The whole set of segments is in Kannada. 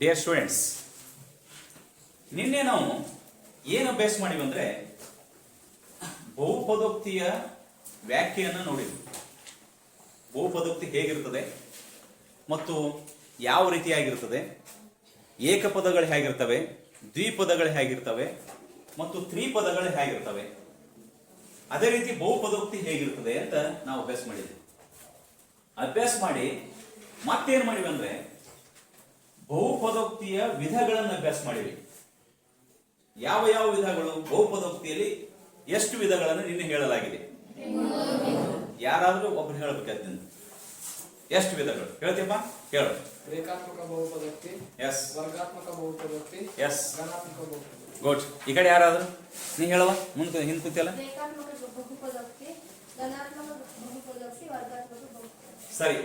ಡಿಯರ್ ಸ್ಟೂಡೆಂಟ್ಸ್, ನಿನ್ನೆ ನಾವು ಏನು ಅಭ್ಯಾಸ ಮಾಡಿವಿ ಅಂದ್ರೆ ಬಹುಪದೋಕ್ತಿಯ ವ್ಯಾಖ್ಯೆಯನ್ನು ನೋಡಿದ್ವಿ. ಬಹುಪದೋಕ್ತಿ ಹೇಗಿರ್ತದೆ ಮತ್ತು ಯಾವ ರೀತಿಯಾಗಿರ್ತದೆ, ಏಕಪದಗಳು ಹೇಗಿರ್ತವೆ, ದ್ವಿಪದಗಳು ಹೇಗಿರ್ತವೆ ಮತ್ತು ತ್ರಿಪದಗಳು ಹೇಗಿರ್ತವೆ, ಅದೇ ರೀತಿ ಬಹುಪದೋಕ್ತಿ ಹೇಗಿರ್ತದೆ ಅಂತ ನಾವು ಅಭ್ಯಾಸ ಮಾಡಿದ್ವಿ. ಅಭ್ಯಾಸ ಮಾಡಿ ಮತ್ತೇನು ಮಾಡಿವಿ ಅಂದ್ರೆ ಬಹುಪದೋಕ್ತಿಯ ವಿಧಗಳನ್ನು ಅಭ್ಯಾಸ ಮಾಡಿವಿ. ಯಾವ ಯಾವ ವಿಧಗಳು, ಬಹುಪದೋಕ್ತಿಯಲ್ಲಿ ಎಷ್ಟು ವಿಧಗಳನ್ನು ನಿನ್ನೆ ಹೇಳಲಾಗಿದೆ? ಯಾರಾದ್ರೂ ಒಬ್ರು ಹೇಳಬೇಕಾದ ಎಷ್ಟು ವಿಧಗಳು ಹೇಳ್ತೀಯಪ್ಪ? ಹೇಳು. ರೇಖಾತ್ಮಕ ಬಹುಪದೋಕ್ತಿ, ಎಸ್. ವರ್ಗಾತ್ಮಕ ಬಹುಪದೋಕ್ತಿ, ಎಸ್. ಘನಾತ್ಮಕ ಬಹುಪದೋಕ್ತಿ. ಗುಡ್. ಈ ಕಡೆ ಯಾರಾದ್ರು ನೀ ಹೇಳವ, ಮುಂದೆ ಹಿಂದೆ ಕೂತಿಯಲ್ಲ. ರೇಖಾತ್ಮಕ ಬಹುಪದೋಕ್ತಿ, ಧನಾತ್ಮಕ ಬಹುಪದೋಕ್ತಿ, ವರ್ಗಾತ್ಮಕ ಬಹುಪದೋಕ್ತಿ. ಸರಿ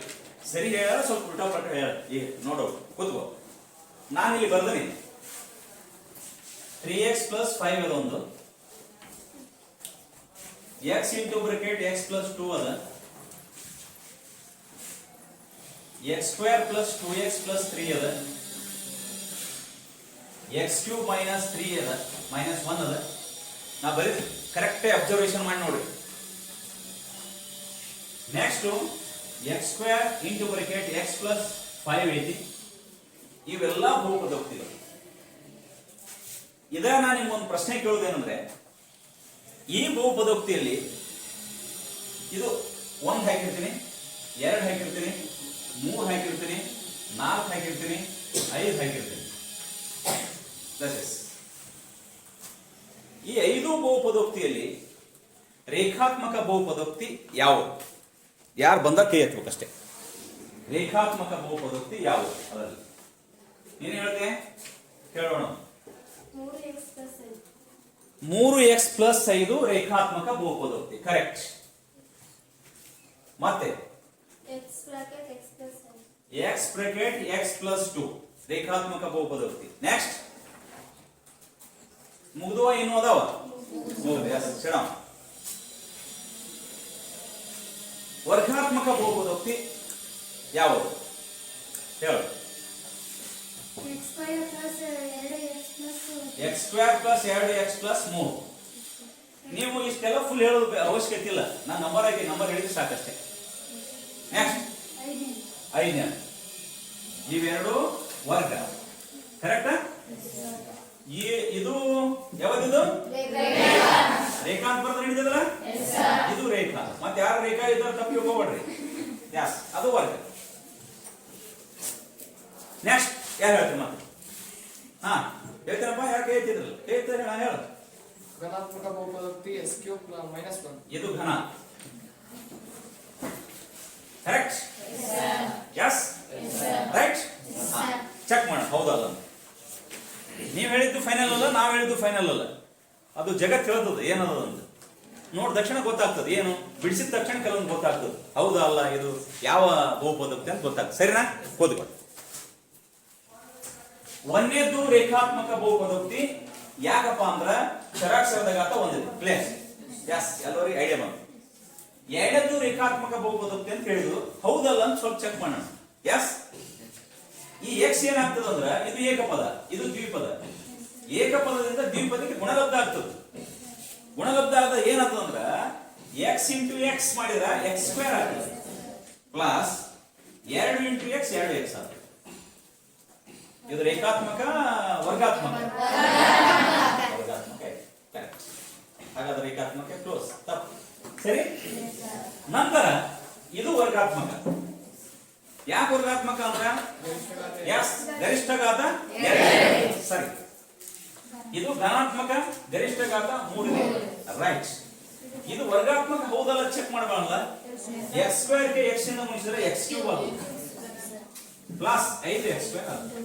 ಸರಿ ಹೇಳ, ಸ್ವಲ್ಪ ಉಲ್ಟಾ ಪಲ್ಟಾ ಹೇಳ. ಈಗ ನೋಡು, ಕೂತ್ಕೋ. ನಾನು ಇಲ್ಲಿ ಬರ್ದನಿ 3x + 5 ಅದೊಂದು, x ಇಂಟು ಬ್ರಾಕೆಟ್ x + 2 ಅದ, x² + 2x + 3 ಅದ, x³ - 3 ಅದ, -1 ಅದ. ನಾ ಬರೀ ಕರೆಕ್ಟ್ ಅಬ್ಸರ್ವೇಷನ್ ಮಾಡಿ ನೋಡ್ರಿ. Next x² into bracket x + 5 ಐತಿ. ಇವೆಲ್ಲ ಬಹುಪದೋಕ್ತಿಗಳು. ಇದ ನಾನು ನಿಮ್ಗೊಂದು ಪ್ರಶ್ನೆ ಕೇಳೋದೇನಂದ್ರೆ, ಈ ಬಹುಪದೋಕ್ತಿಯಲ್ಲಿ ಇದು 1 ಹಾಕಿರ್ತೀನಿ, 2 ಹಾಕಿರ್ತೀನಿ, 3 ಹಾಕಿರ್ತೀನಿ, 4 ಹಾಕಿರ್ತೀನಿ, 5 ಹಾಕಿರ್ತೀನಿ. ಈ 5 ಬಹುಪದೋಕ್ತಿಯಲ್ಲಿ ರೇಖಾತ್ಮಕ ಬಹುಪದೋಕ್ತಿ ಯಾವುದು? ಯಾರು ಬಂದ ಕೈ ಎತ್ತಬೇಕಷ್ಟೇ. ರೇಖಾತ್ಮಕ ಬಹುಪದೋಕ್ತಿ ಯಾವುದು? ಅದರಲ್ಲಿ ನೀನು ಹೇಳ್ತೆ, ಕೇಳೋಣ. 3x + 5 ರೇಖಾತ್ಮಕ ಬಹುಪದೋಕ್ತಿ. ಕರೆಕ್ಟ್. ಮತ್ತೆ x ಬ್ರಾಕೆಟ್ x + 2 ರೇಖಾತ್ಮಕ ಬಹುಪದೋಕ್ತಿ. ನೆಕ್ಸ್ಟ್ ಮುಗ್ದುವ ಏನು ಅದಾವ? ವರ್ಗಾತ್ಮಕ ಬಹುಪದೋಕ್ತಿ ಯಾವುದು? ಹೇಳು. x² + 2x + 3. ನೀವು ಇಷ್ಟೆಲ್ಲ ಫುಲ್ ಹೇಳೋದು ಅವಶ್ಯಕತೆ ಇಲ್ಲ. ನಾನು ನಂಬರ್ ಹೇಳಿದ್ರೆ ಸಾಕಷ್ಟೇ. ನೆಕ್ಸ್ಟ್ 5. ಇವೆರಡು ವರ್ಗ. ಕರೆಕ್ಟಾ? ಇದು ಯಾವ್ದಿದು? ರೇಖಾಂತ ಬರ್ತದೆ, ಹಿಡಿದಲ್ಲ? ಇದು ರೇಖಾ. ಮತ್ತೆ ಯಾರು ರೇಖಾ ಇದ್ರೆ ತಪ್ಪಿ ಹೋಗ್ಬೇಡ್ರಿ. ಯಾಸ್, ಅದು ವರ್ಗ. ನೆಕ್ಸ್ಟ್ ಯಾರು ಹೇಳ್ತೀರಿ ಮತ್ತೆ? ಹಾ ಹೇಳ್ತೀರಪ್ಪ, ಯಾಕೆ ಹೇಳ್ತಿದ್ರಲ್ಲ? ಹೇಳ್ತಾರೆ, ನಾನು ಹೇಳ. ಘನಾತ್ಮಕ ಬಹುಪದೋಕ್ತಿ s³ - 1. ಇದು ಘನ. ಕರೆಕ್ಟ್? ಯಸ್. ರೈಟ್. ಚೆಕ್ ಮಾಡ, ಹೌದಲ್ಲ? ನೀವು ಹೇಳಿದ್ದು ಫೈನಲ್ ಅಲ್ಲ, ನಾವು ಹೇಳಿದ್ದು ಫೈನಲ್ ಅಲ್ಲ. ಅದು ಜಗತ್ತು ಹೇಳ್ತದೆ ಏನದ ಅಂತ. ನೋಡ್ ತಕ್ಷಣ ಗೊತ್ತಾಗ್ತದೆ. ಏನು ಬಿಡಿಸಿದ ತಕ್ಷಣ ಕೆಲವೊಂದು ಗೊತ್ತಾಗ್ತದೆ, ಹೌದಾ ಅಲ್ಲ, ಇದು ಯಾವ ಬಹುಪದೋಕ್ತಿ ಅಂತ ಗೊತ್ತಾಗ್ತದೆ. ಸರಿನಾ? ಓದ್ಕೊಳ್ಳಿ. ಒಂದನೇದ್ದು ರೇಖಾತ್ಮಕ ಬಹುಪದೋಕ್ತಿ. ಯಾಕಪ್ಪ ಅಂದ್ರ ಷರಾಕ್ಷರದ ಘಾತ ಒಂದಿದೆ. ಪ್ಲೇಸ್. ಎಸ್, ಎಲ್ಲರಿಗೆ ಐಡಿಯಾ ಬಂತು. ಎರಡನೇದ್ದು ರೇಖಾತ್ಮಕ ಬಹುಪದೋಕ್ತಿ ಅಂತ ಹೇಳಿದ್ರು, ಹೌದಲ್ಲ ಅಂತ ಸ್ವಲ್ಪ ಚೆಕ್ ಮಾಡೋಣ. ಎಸ್. ಈ x ಏನಾಗ್ತದೆ ಅಂದ್ರ ಇದು ಏಕಪದ, ಇದು ದ್ವಿಪದ. ಏಕಪದದಿಂದ ದ್ವಿಪದಕ್ಕೆ ಗುಣಲಬ್ಧ ಆಗ್ತದೆ. ಗುಣಲಬ್ಧ ಆದ ಏನಾಗ್ತದ ಅಂದ್ರ x ಇಂಟು x ಮಾಡಿದ್ರ x² ಆಗ್ತದೆ, ಪ್ಲಸ್ 2 ಇಂಟು x 2x ಆಗ್ತದೆ. ಇದು ರೇಖಾತ್ಮಕ, ವರ್ಗಾತ್ಮಕ? ವರ್ಗಾತ್ಮಕ. ಕರೆಕ್ಟ್. ಹಾಗಾದ್ರೆ ರೇಖಾತ್ಮಕ ಕ್ಲೋಸ್. ತಪ್ಪು. ಸರಿ. ನಂತರ ಇದು ವರ್ಗಾತ್ಮಕ. ಯಾಕೆ ವರ್ಗಾತ್ಮಕ ಅಂದ್ರ ಎಸ್, ಗರಿಷ್ಠ ಘಾತ 2. ಸರಿ. ಇದು ಧನಾತ್ಮಕ, ಗರಿಷ್ಠ ಘಾತ 3 ಇದೆ. ರೈಟ್. ಇದು ವರ್ಗಾತ್ಮಕ ಹೌದಲ್ಲ ಚೆಕ್ ಮಾಡಬಾರಲ್ಲ. x² ಗೆ x ಇಂದ ಗುಣಿಸಿದ್ರೆ x³ ಆಗುತ್ತೆ, ಪ್ಲಸ್ 5x² ಆಗುತ್ತೆ.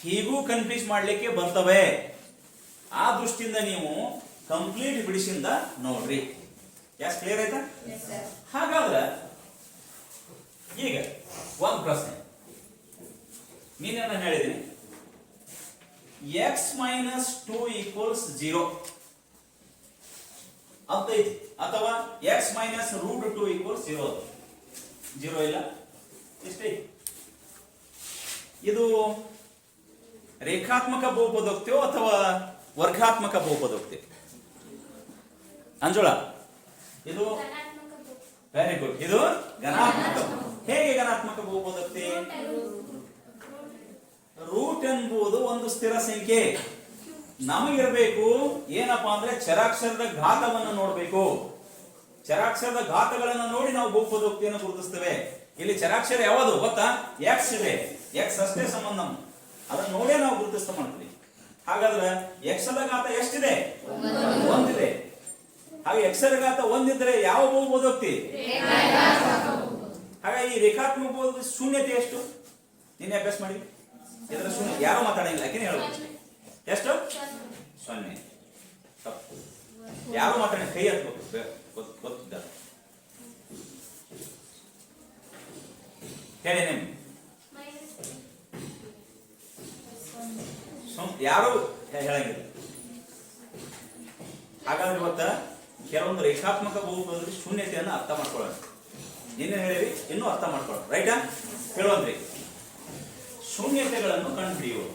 ಹೀಗೂ ಕನ್ಫ್ಯೂಸ್ ಮಾಡ್ಲಿಕ್ಕೆ ಬರ್ತವೆ. ಆ ದೃಷ್ಟಿಯಿಂದ ನೀವು ಕಂಪ್ಲೀಟ್ ಬಿಡಿಸಿಂದ ನೋಡ್ರಿ. ಎಸ್, ಕ್ಲಿಯರ್ ಆಯ್ತಾ? ಹಾಗಾದ್ರೆ ಈಗ ಒಂದು ಪ್ರಶ್ನೆ. ನೀನೇನ ಹೇಳಿದೀನಿ, x - 2 = 0 ಅಂತೈತಿ, ಅಥವಾ x - √2 = 0. 0 ಇಲ್ಲ, ಇಷ್ಟೇ. ಇದು ರೇಖಾತ್ಮಕ ಬಹುಪದೋಕ್ತಿಯೋ ಅಥವಾ ವರ್ಗಾತ್ಮಕ ಬಹುಪದೋಕ್ತಿ? ಅಂಜೋಳ, ಇದು ಧನಾತ್ಮಕ ಬಹು- ವೆರಿ ಗುಡ್. ಇದು ಘನಾತ್ಮಕ. ಹೇಗೆ ಘನಾತ್ಮಕ ಬಹುಪದೋಕ್ತಿ? ರೂಟ್ ಎಂಬುದು ಒಂದು ಸ್ಥಿರ ಸಂಖ್ಯೆ. ನಮಗಿರಬೇಕು ಏನಪ್ಪಾ ಅಂದ್ರೆ ಚರಾಕ್ಷರದ ಘಾತವನ್ನು ನೋಡಬೇಕು. ಚರಾಕ್ಷರದ ಘಾತಗಳನ್ನು ನೋಡಿ ನಾವು ಬಹುಪದೋಕ್ತಿಯನ್ನು ಗುರುತಿಸ್ತೇವೆ. ಇಲ್ಲಿ ಚರಾಕ್ಷರ ಯಾವುದು ಗೊತ್ತಾ? ಎಕ್ಸ್ ಇದೆ. ಎಕ್ಸ್ ಅಷ್ಟೇ ಸಂಬಂಧ. ಅದನ್ನು ನೋಡೇ ನಾವು ಗುರುತಿಸ್ತಾ ಮಾಡ್ತೀವಿ. ಹಾಗಾದ್ರೆ ಎಕ್ಸ್ ದ ಘಾತ ಎಷ್ಟಿದೆ? ಒಂದಿದೆ. ಹಾಗೆ ಎಕ್ಸ್ ದ ಘಾತ ಒಂದಿದ್ರೆ ಯಾವ ಬಹುಪದೋಕ್ತಿ? ಹಾಗಾಗಿ ಈ ರೇಖಾತ್ಮಕ ಬಹುಪದೋಕ್ತಿ ಶೂನ್ಯತೆ ಎಷ್ಟು? ನಿನ್ನೆ ಅಭ್ಯಾಸ ಮಾಡಿ. ಇದರ ಶೂನ್ಯ ಯಾರು ಮಾತಾಡಂಗಿಲ್ಲ, ಯಾಕೆಂದ್ರೆ ಹೇಳ್ಬೇಕು. ಎಷ್ಟು? 0. ತಪ್ಪು. ಯಾರು ಮಾತಾಡ ಕೈ ಹತ್ಬೇಕು ಗೊತ್ತಿದ್ದಾರೆ. ಹೇಳಿ ನಿಮ್ ಯಾರು ಹೇಳಂಗಿಲ್ಲ. ಹಾಗಾದ್ರೆ ಇವತ್ತ ಕೆಲವೊಂದು ರೇಖಾತ್ಮಕ ಬಹುಪದೋಕ್ತಿ ಶೂನ್ಯತೆಯನ್ನು ಅರ್ಥ ಮಾಡ್ಕೊಳ್ಳೋಣ. ನಿನ್ನೆ ಹೇಳಿರಿ, ಇನ್ನೂ ಅರ್ಥ ಮಾಡ್ಕೊಳ್ಳೋಣ. ರೈಟಾ? ಹೇಳುವಂತ್ರಿ ಶೂನ್ಯತೆಗಳನ್ನು ಕಂಡುಹಿಡಿಯುವುದು.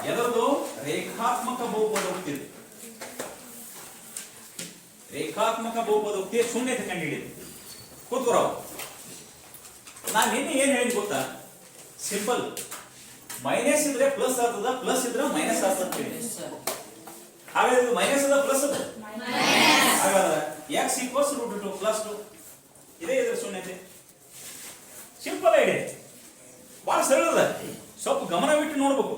ಎದರದು? ರೇಖಾತ್ಮಕ ಬಹುಪದೋಕ್ತಿ. ರೇಖಾತ್ಮಕ ಬಹುಪದೋಕ್ತಿಯ ಶೂನ್ಯತೆ ಕಂಡುಹಿಡಿದು ಕೂತ್ಕೊರೋ. ನಾನು ನಿನ್ನೆ ಏನ್ ಹೇಳಿದ್ ಗೊತ್ತಾ? ಸಿಂಪಲ್. ಮೈನಸ್ ಇದ್ರೆ ಪ್ಲಸ್ ಆಗ್ತದ, ಪ್ಲಸ್ ಇದ್ರೆ ಮೈನಸ್ ಆಗ್ತದ. ಹಾಗಾದ್ರೆ ಇದು ಮೈನಸ್ ಅದ ಪ್ಲಸ್ ಅದ? ಹಾಗಾದ್ರೆ ಎಕ್ಸ್ ಈಕ್ವಲ್ಸ್ ರೂಟ್ 2 ಪ್ಲಸ್ 2 ಇದೇ ಇದ್ರ ಶೂನ್ಯತೆ. ಸಿಂಪಲ್ ಐಡಿಯಾ, ಬಹಳ ಸರಳ ಅದ. ಸ್ವಲ್ಪ ಗಮನವಿಟ್ಟು ನೋಡ್ಬೇಕು.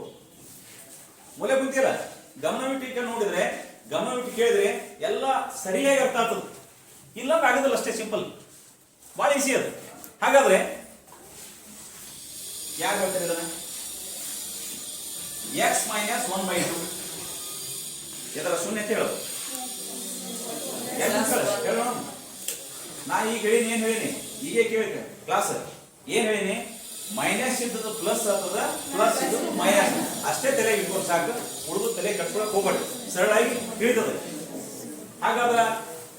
ಮೂಲೆ ಕುಂತಿಲ್ಲ, ಗಮನವಿಟ್ಟು ನೋಡಿದ್ರೆ, ಗಮನವಿಟ್ಟು ಕೇಳಿದ್ರೆ ಎಲ್ಲ ಸರಿಯಾಗಿ ಅರ್ಥ ಆಗ್ತದೆ. ಇಲ್ಲ ಆಗೋದಿಲ್ಲ, ಅಷ್ಟೇ ಸಿಂಪಲ್, ಬಹಳ ಈಸಿ ಅದು. ಹಾಗಾದ್ರೆ ಯಾರು ಹೇಳ್ತಾರೆ ಇದನ್ನ? ಎಕ್ಸ್ ಮೈನಸ್ 1/2 ಇದರ ಶೂನ್ಯತೆ ಹೇಳು. ಹೇಳೋಣ. ನಾ ಈಗ ಹೇಳಿನಿ, ಏನ್ ಹೇಳಿನಿ? ಈಗ ಕೇಳಿ ಕ್ಲಾಸ್ ಏನ್ ಹೇಳಿನಿ? ಮೈನಸ್ ಇದ್ದದ್ದು ಪ್ಲಸ್ ಆಗ್ತದ, ಪ್ಲಸ್ ಇದ್ದದ್ದು ಮೈನಸ್. ಅಷ್ಟೇ ತಲೆ ಇಟ್ಕೊಂಡು ಸಾಕು, ಉಳಿದು ತಲೆ ಕಟ್ಕೊಳಕ್ ಹೋಗ್ಬೇಡಿ, ಸರಳಾಗಿ ತಿಳಿತದೆ. ಹಾಗಾದ್ರ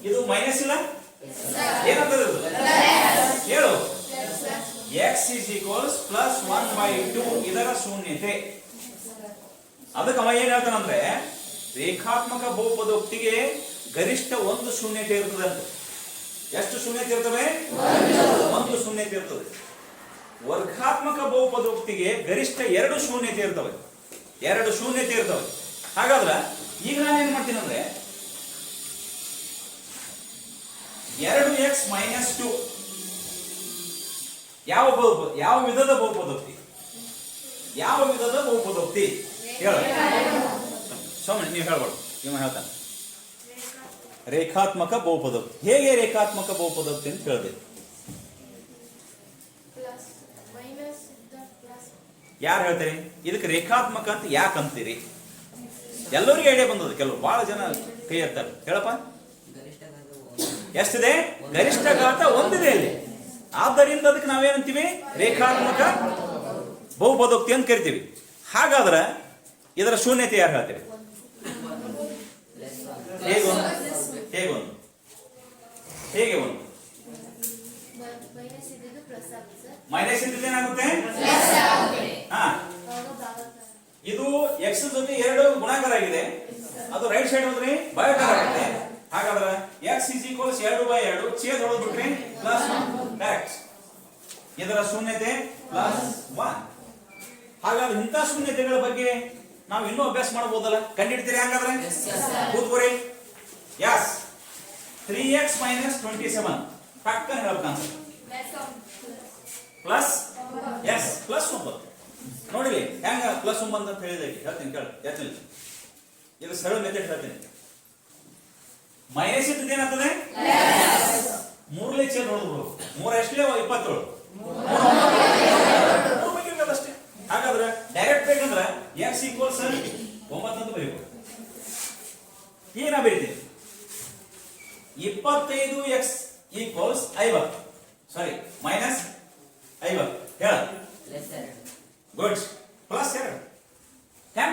ಇದು ಮೈನಸ್ ಇಲ್ಲ, ಏನಾಗ್ತದೆ ಇದು? ಹೇಳು. ಎಕ್ಸ್ ಇಸ್ ಈಕ್ವಲ್ಸ್ ಪ್ಲಸ್ 1/2 ಇದರ ಶೂನ್ಯತೆ. ಅದಕ್ಕೆ ಅವ ಏನ್ ಹೇಳ್ತಾನಂದ್ರೆ, ರೇಖಾತ್ಮಕ ಬಹುಪದೋಕ್ತಿಗೆ ಗರಿಷ್ಠ ಒಂದು ಶೂನ್ಯತೆ ಇರ್ತದೆ ಅಂತ. ಎಷ್ಟು ಶೂನ್ಯತೆ ಇರ್ತವೆ? ಒಂದು ಶೂನ್ಯತೆ ಇರ್ತದೆ. ವರ್ಗಾತ್ಮಕ ಬಹುಪದೋಕ್ತಿಗೆ ಗರಿಷ್ಠ 2 ಶೂನ್ಯತೆ ಇರ್ತವೆ. 2 ಶೂನ್ಯತೆ ಇರ್ತವೆ. ಹಾಗಾದ್ರೆ ಈಗ ನಾನು ಏನ್ ಮಾಡ್ತೀನಿ ಅಂದ್ರೆ 2x - 2 ಯಾವ ವಿಧದ ಬಹುಪದೋಕ್ತಿ? ಯಾವ ವಿಧದ ಬಹುಪದೋಕ್ತಿ ಹೇಳ. ಸ್ವಾಮಿ ನೀವು ಹೇಳ್ಬೋದು, ಇವ ಹೇಳ್ತಾನೆ. ರೇಖಾತ್ಮಕ ಬಹುಪದೋಕ್ತಿ. ಹೇಗೆ ರೇಖಾತ್ಮಕ ಬಹುಪದೋಕ್ತಿ ಅಂತ ಹೇಳ್ಬೇಕು. ಯಾರು ಹೇಳ್ತಾರೆ ಇದಕ್ಕೆ ರೇಖಾತ್ಮಕ ಅಂತ ಯಾಕೆ ಅಂತೀರಿ? ಎಲ್ಲರಿಗೂ ಐಡಿಯಾ ಬಂದದ, ಕೆಲವು ಬಹಳ ಜನ ಕೈ ಎತ್ತಾರೆ. ಹೇಳಪ್ಪ, ಎಷ್ಟಿದೆ? ಗರಿಷ್ಠ ಘಾತ ಒಂದಿದೆ ಅಲ್ಲಿ. ಆದ್ದರಿಂದ ಅದಕ್ಕೆ ನಾವೇನಂತೀವಿ? ರೇಖಾತ್ಮಕ ಬಹುಪದೋಕ್ತಿ ಅಂತ ಕರಿತೀವಿ. ಹಾಗಾದ್ರೆ ಇದರ ಶೂನ್ಯತೆ ಯಾರು ಹೇಳ್ತೀವಿ? ಹೇಗೆ ಒಂದು? ಮೈನಸ್ ಇದ್ದಿದ್ದು ಏನಾಗುತ್ತೆ? ಹಾ, ಇದು ಎಕ್ಸ್ ಜೊತೆ 2 ಗುಣಾಕಾರ ಆಗಿದೆ, ಅದು ರೈಟ್ ಸೈಡ್ ಹೋದ್ರೆ ಭಾಗಾಕಾರ ಆಗುತ್ತೆ. ಹಾಗಾದ್ರೆ ಎಕ್ಸ್ ಇಸ್ ಈಕ್ವಲ್ಸ್ 2/2 ಛೇದ ಹೊಡೆದ್ಬಿಟ್ರೆ +1. ಕರೆಕ್ಟ್. ಇದರ ಶೂನ್ಯತೆ +1. ಹಾಗಾದ್ರೆ ಇಂಥ ಶೂನ್ಯತೆಗಳ ಬಗ್ಗೆ ನಾವು ಇನ್ನೂ ಅಭ್ಯಾಸ ಮಾಡಬಹುದಲ್ಲ? ಕಂಡಿಡ್ತೀರಿ? ಹಾಗಾದ್ರೆ ಕೂತ್ಕೋರಿ. ಯಸ್. 3x - 27 ಪಕ್ಕನ ಹೇಳ್ಬೇಕು. ಪ್ಲಸ್ ಎಸ್ +9 ನೋಡಿಲಿ ಹೆಂಗ +9 ಅಂತ ಹೇಳಿದೆ. ಹೇಳ್ತೀನಿ ಕೇಳ, ಹೇಳ್ತೀನಿ. ಇದು ಸರಳ ಮೆಥಡ್ ಹೇಳ್ತೀನಿ. ಮೈನಸ್ ಇದ್ದದ್ದು ಏನಾಗ್ತದೆ? 3 ಛೇದ ಹೊಡೆದ್ರು 3 ಎಷ್ಟೇ 27 ಅಷ್ಟೇ. ಹಾಗಾದ್ರೆ ಡೈರೆಕ್ಟ್ ಬೇಕಂದ್ರೆ x = 9 ಅಂತ ಬರೀಬಹುದು. ಏನ ಬರೀತೀವಿ? 25x = 50. ಸಾರಿ, -50 ಹೇಳ. ಗುಡ್. +2 ಹೆಂಗ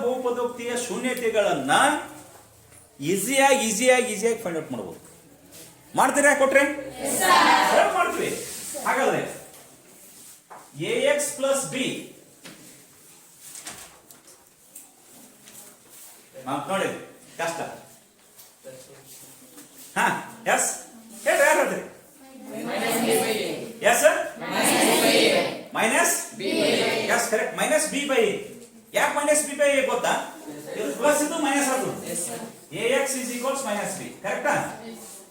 ಬಹುಪದೋಕ್ತಿಯ ಶೂನ್ಯತೆಗಳನ್ನ ಈಸಿಯಾಗಿ ಫೈಂಡ್ ಔಟ್ ಮಾಡಬಹುದು. ಮಾಡ್ತೀರಾ ಕೊಟ್ರೆ ಮಾಡ್ತೀವಿ. ಹಾಗಾದ್ರೆ ax ಪ್ಲಸ್ ಬಿ ನೋಡಿ ಕಷ್ಟ. ಹಾ ಎಸ್ ಹೇಳ್ರಿ, ಯಾರು ಹೇಳ್ತೀರಿ? Yes minus yes correct. Minus b by a. ಯಾಕೆ ಮೈನಸ್ ಬಿ ಬೈ ಎ ಗೊತ್ತಾ? ಇದು ಪ್ಲಸ್ ಇದು ಮೈನಸ್ ಅದು. ax is equals minus b ಕರೆಕ್ಟಾ?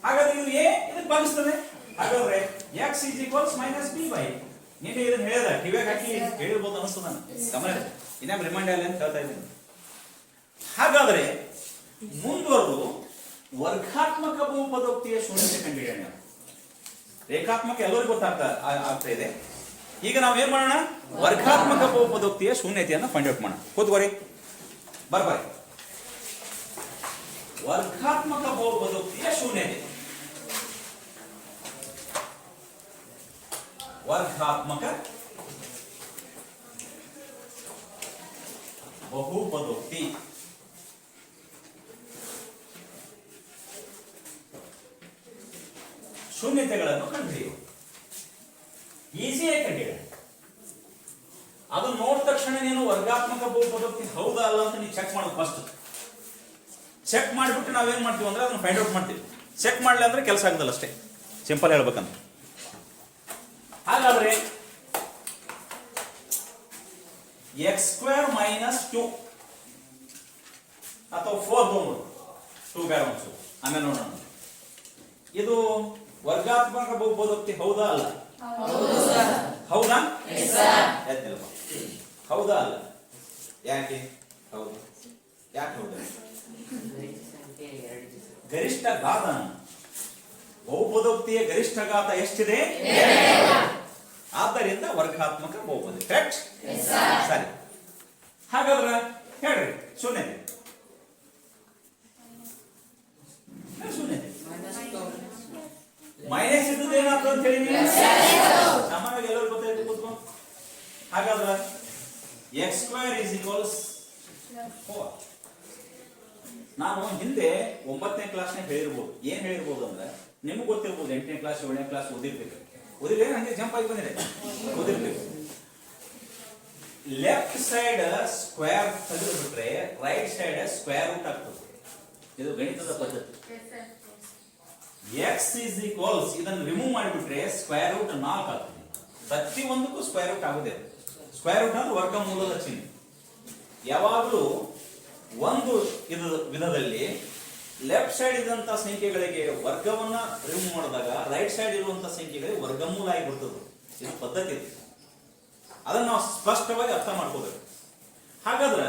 ಹಾಗಾದ್ರೆ ಇದು a ಇದಕ್ಕೆ ಭಾಗಿಸ್ತದೆ. ಹಾಗಾದ್ರೆ x is equals minus b by ನೀನು ಇದನ್ನ ಹೇಳಿದ ಕಿವಿಯಾಗ ಹಾಕಿ ಹೇಳಿರ್ಬೋದು ಅನಿಸ್ತು ನಾನು. ಗಮನ ಇನ್ನೊಮ್ಮೆ ರಿಮೈಂಡ್ ಆಗಲಿ ಅಂತ ಹೇಳ್ತಾ ಇದ್ದೀನಿ. ಹಾಗಾದ್ರೆ ಮುಂದುವರೆದು ವರ್ಗಾತ್ಮಕ ಬಹುಪದೋಕ್ತಿಯ ಶೂನ್ಯತೆ ಕಂಡುಹಿಡಿಯೋಣ. ರೇಖಾತ್ಮಕ ಎಲ್ಲರಿಗೂ ಆಗ್ತಾ ಇದೆ. ಈಗ ನಾವು ಏನ್ ಮಾಡೋಣ? ವರ್ಗಾತ್ಮಕ ಬಹುಪದೋಕ್ತಿಯ ಶೂನ್ಯತೆಯನ್ನು ಫೈಂಡ್ ಔಟ್ ಮಾಡೋಣ. ಕೂತ್ಕೋರಿ, ಬರ್ಬಾರಿ. ವರ್ಗಾತ್ಮಕ ಬಹುಪದೋಕ್ತಿಯ ಶೂನ್ಯತೆ. ವರ್ಗಾತ್ಮಕ ಬಹುಪದೋಕ್ತಿ ಶೂನ್ಯತೆಗಳನ್ನು ಕಂಡುಹಿಡಿಯುವ. ಈಸಿಯಾಗಿ ಕಂಡುಹಿಡಿಯ. ಅದು ನೋಡಿದ ತಕ್ಷಣ ನೀನು ವರ್ಗಾತ್ಮಕ ಬಹುಪದೋಕ್ತಿ ಹೌದಾ ಅಲ್ಲ ಅಂತ ನೀವು ಚೆಕ್ ಮಾಡೋದು ಫಸ್ಟ್. ಚೆಕ್ ಮಾಡಿಬಿಟ್ಟು ನಾವೇನ್ ಮಾಡ್ತೀವಿ ಅಂದ್ರೆ ಅದನ್ನ ಫೈಂಡ್ ಔಟ್ ಮಾಡ್ತೀವಿ. ಚೆಕ್ ಮಾಡಲಿಲ್ಲ ಅಂದ್ರೆ ಕೆಲಸ ಆಗುದಲ್ಲ ಅಷ್ಟೇ, ಸಿಂಪಲ್ ಹೇಳ್ಬೇಕಂತ. ಹಾಗಾದ್ರೆ ಎಕ್ಸ್ ಸ್ಕ್ವೇರ್ ಮೈನಸ್ 2 ಅಥವಾ 4 ತಗೊಂಡು 2 ಬೇರೆ ಒಂದು ಆಮೇಲೆ ನೋಡೋಣ. ಇದು ವರ್ಗಾತ್ಮಕ ಬಹುಪದೋಕ್ತಿ ಹೌದಾ ಅಲ್ಲ? ಹೌದಾ? ಹೌದಾ ಅಲ್ಲ? ಯಾಕೆ ಹೌದು? ಯಾಕೆ ಹೌದಾ? ಗರಿಷ್ಠ ಘಾತ ಬಹುಪದೋಕ್ತಿಯ ಗರಿಷ್ಠ ಘಾತ ಎಷ್ಟಿದೆ? ಆದ್ದರಿಂದ ವರ್ಗಾತ್ಮಕ ಬಹುಪದೋಕ್ತಿ. ಕರೆಕ್ಟ್? ಸರಿ. ಹಾಗಾದ್ರೆ ಹೇಳ್ರಿ ಶೂನ್ಯತೆ. ಶೂನ್ಯತೆ ಮೈನಸ್ ಇದ್ದದ್ದು ಏನಾಗ್ತದೆ ಅಂತ ಹೇಳಿ ಸಾಮಾನ್ಯವಾಗಿ ಎಲ್ಲರೂ ಗೊತ್ತಾಯ್ತು ಕೂತ್ಕೊಂಡು. ಹಾಗಾದ್ರೆ ಎಕ್ಸ್ ಸ್ಕ್ವೇರ್ ಇಸ್ ಈಕ್ವಲ್ಸ್ 4. ನಾನು ಹಿಂದೆ 9ನೇ ಕ್ಲಾಸ್ನಾಗ ಹೇಳಿರ್ಬೋದು. ಏನ್ ಹೇಳಿರ್ಬೋದು ಅಂದ್ರೆ ನಿಮ್ಗೆ ಗೊತ್ತಿರ್ಬೋದು, 8ನೇ ಕ್ಲಾಸ್ 7ನೇ ಕ್ಲಾಸ್ ಓದಿರ್ಬೇಕು. ಓದಿದ್ರೆ ಹಂಗೆ ಜಂಪ್ ಆಗಿ ಬಂದಿದೆ, ಓದಿರ್ಬೇಕು. ಲೆಫ್ಟ್ ಸೈಡ್ ಸ್ಕ್ವೇರ್ ತೆಗೆದು ಬಿಟ್ರೆ ರೈಟ್ ಸೈಡ್ ಸ್ಕ್ವೇರ್ ರೂಟ್ ಆಗ್ತದೆ. ಇದು ಗಣಿತದ ಪದ್ಧತಿ. ಎಕ್ಸ್ ಇಸ್ ಈಕ್ವಲ್ಸ್ ಇದನ್ನು ರಿಮೂವ್ ಮಾಡಿಬಿಟ್ರೆ ಸ್ಕ್ವೇರ್ ರೂಟ್ 4 ಆಗ್ತದೆ. ಪ್ರತಿಯೊಂದಕ್ಕೂ ಸ್ಕ್ವೇರ್ ರೂಟ್ ಆಗುದೇ. ಸ್ಕ್ವೇರ್ ರೂಟ್ ಅಂದ್ರೆ ವರ್ಗಮೂಲದ ಚಿಹ್ನೆ. ಯಾವಾಗಲೂ ಒಂದು ವಿಧದಲ್ಲಿ ಲೆಫ್ಟ್ ಸೈಡ್ ಇದ್ದಂತ ಸಂಖ್ಯೆಗಳಿಗೆ ವರ್ಗವನ್ನ ರಿಮೂವ್ ಮಾಡಿದಾಗ ರೈಟ್ ಸೈಡ್ ಇರುವಂತಹ ಸಂಖ್ಯೆಗಳಿಗೆ ವರ್ಗಮೂಲ ಆಗಿ ಬರ್ತದೆ. ಇದು ಪದ್ಧತಿ. ಅದನ್ನ ನಾವು ಸ್ಪಷ್ಟವಾಗಿ ಅರ್ಥ ಮಾಡ್ಕೋಬೇಕು. ಹಾಗಾದ್ರೆ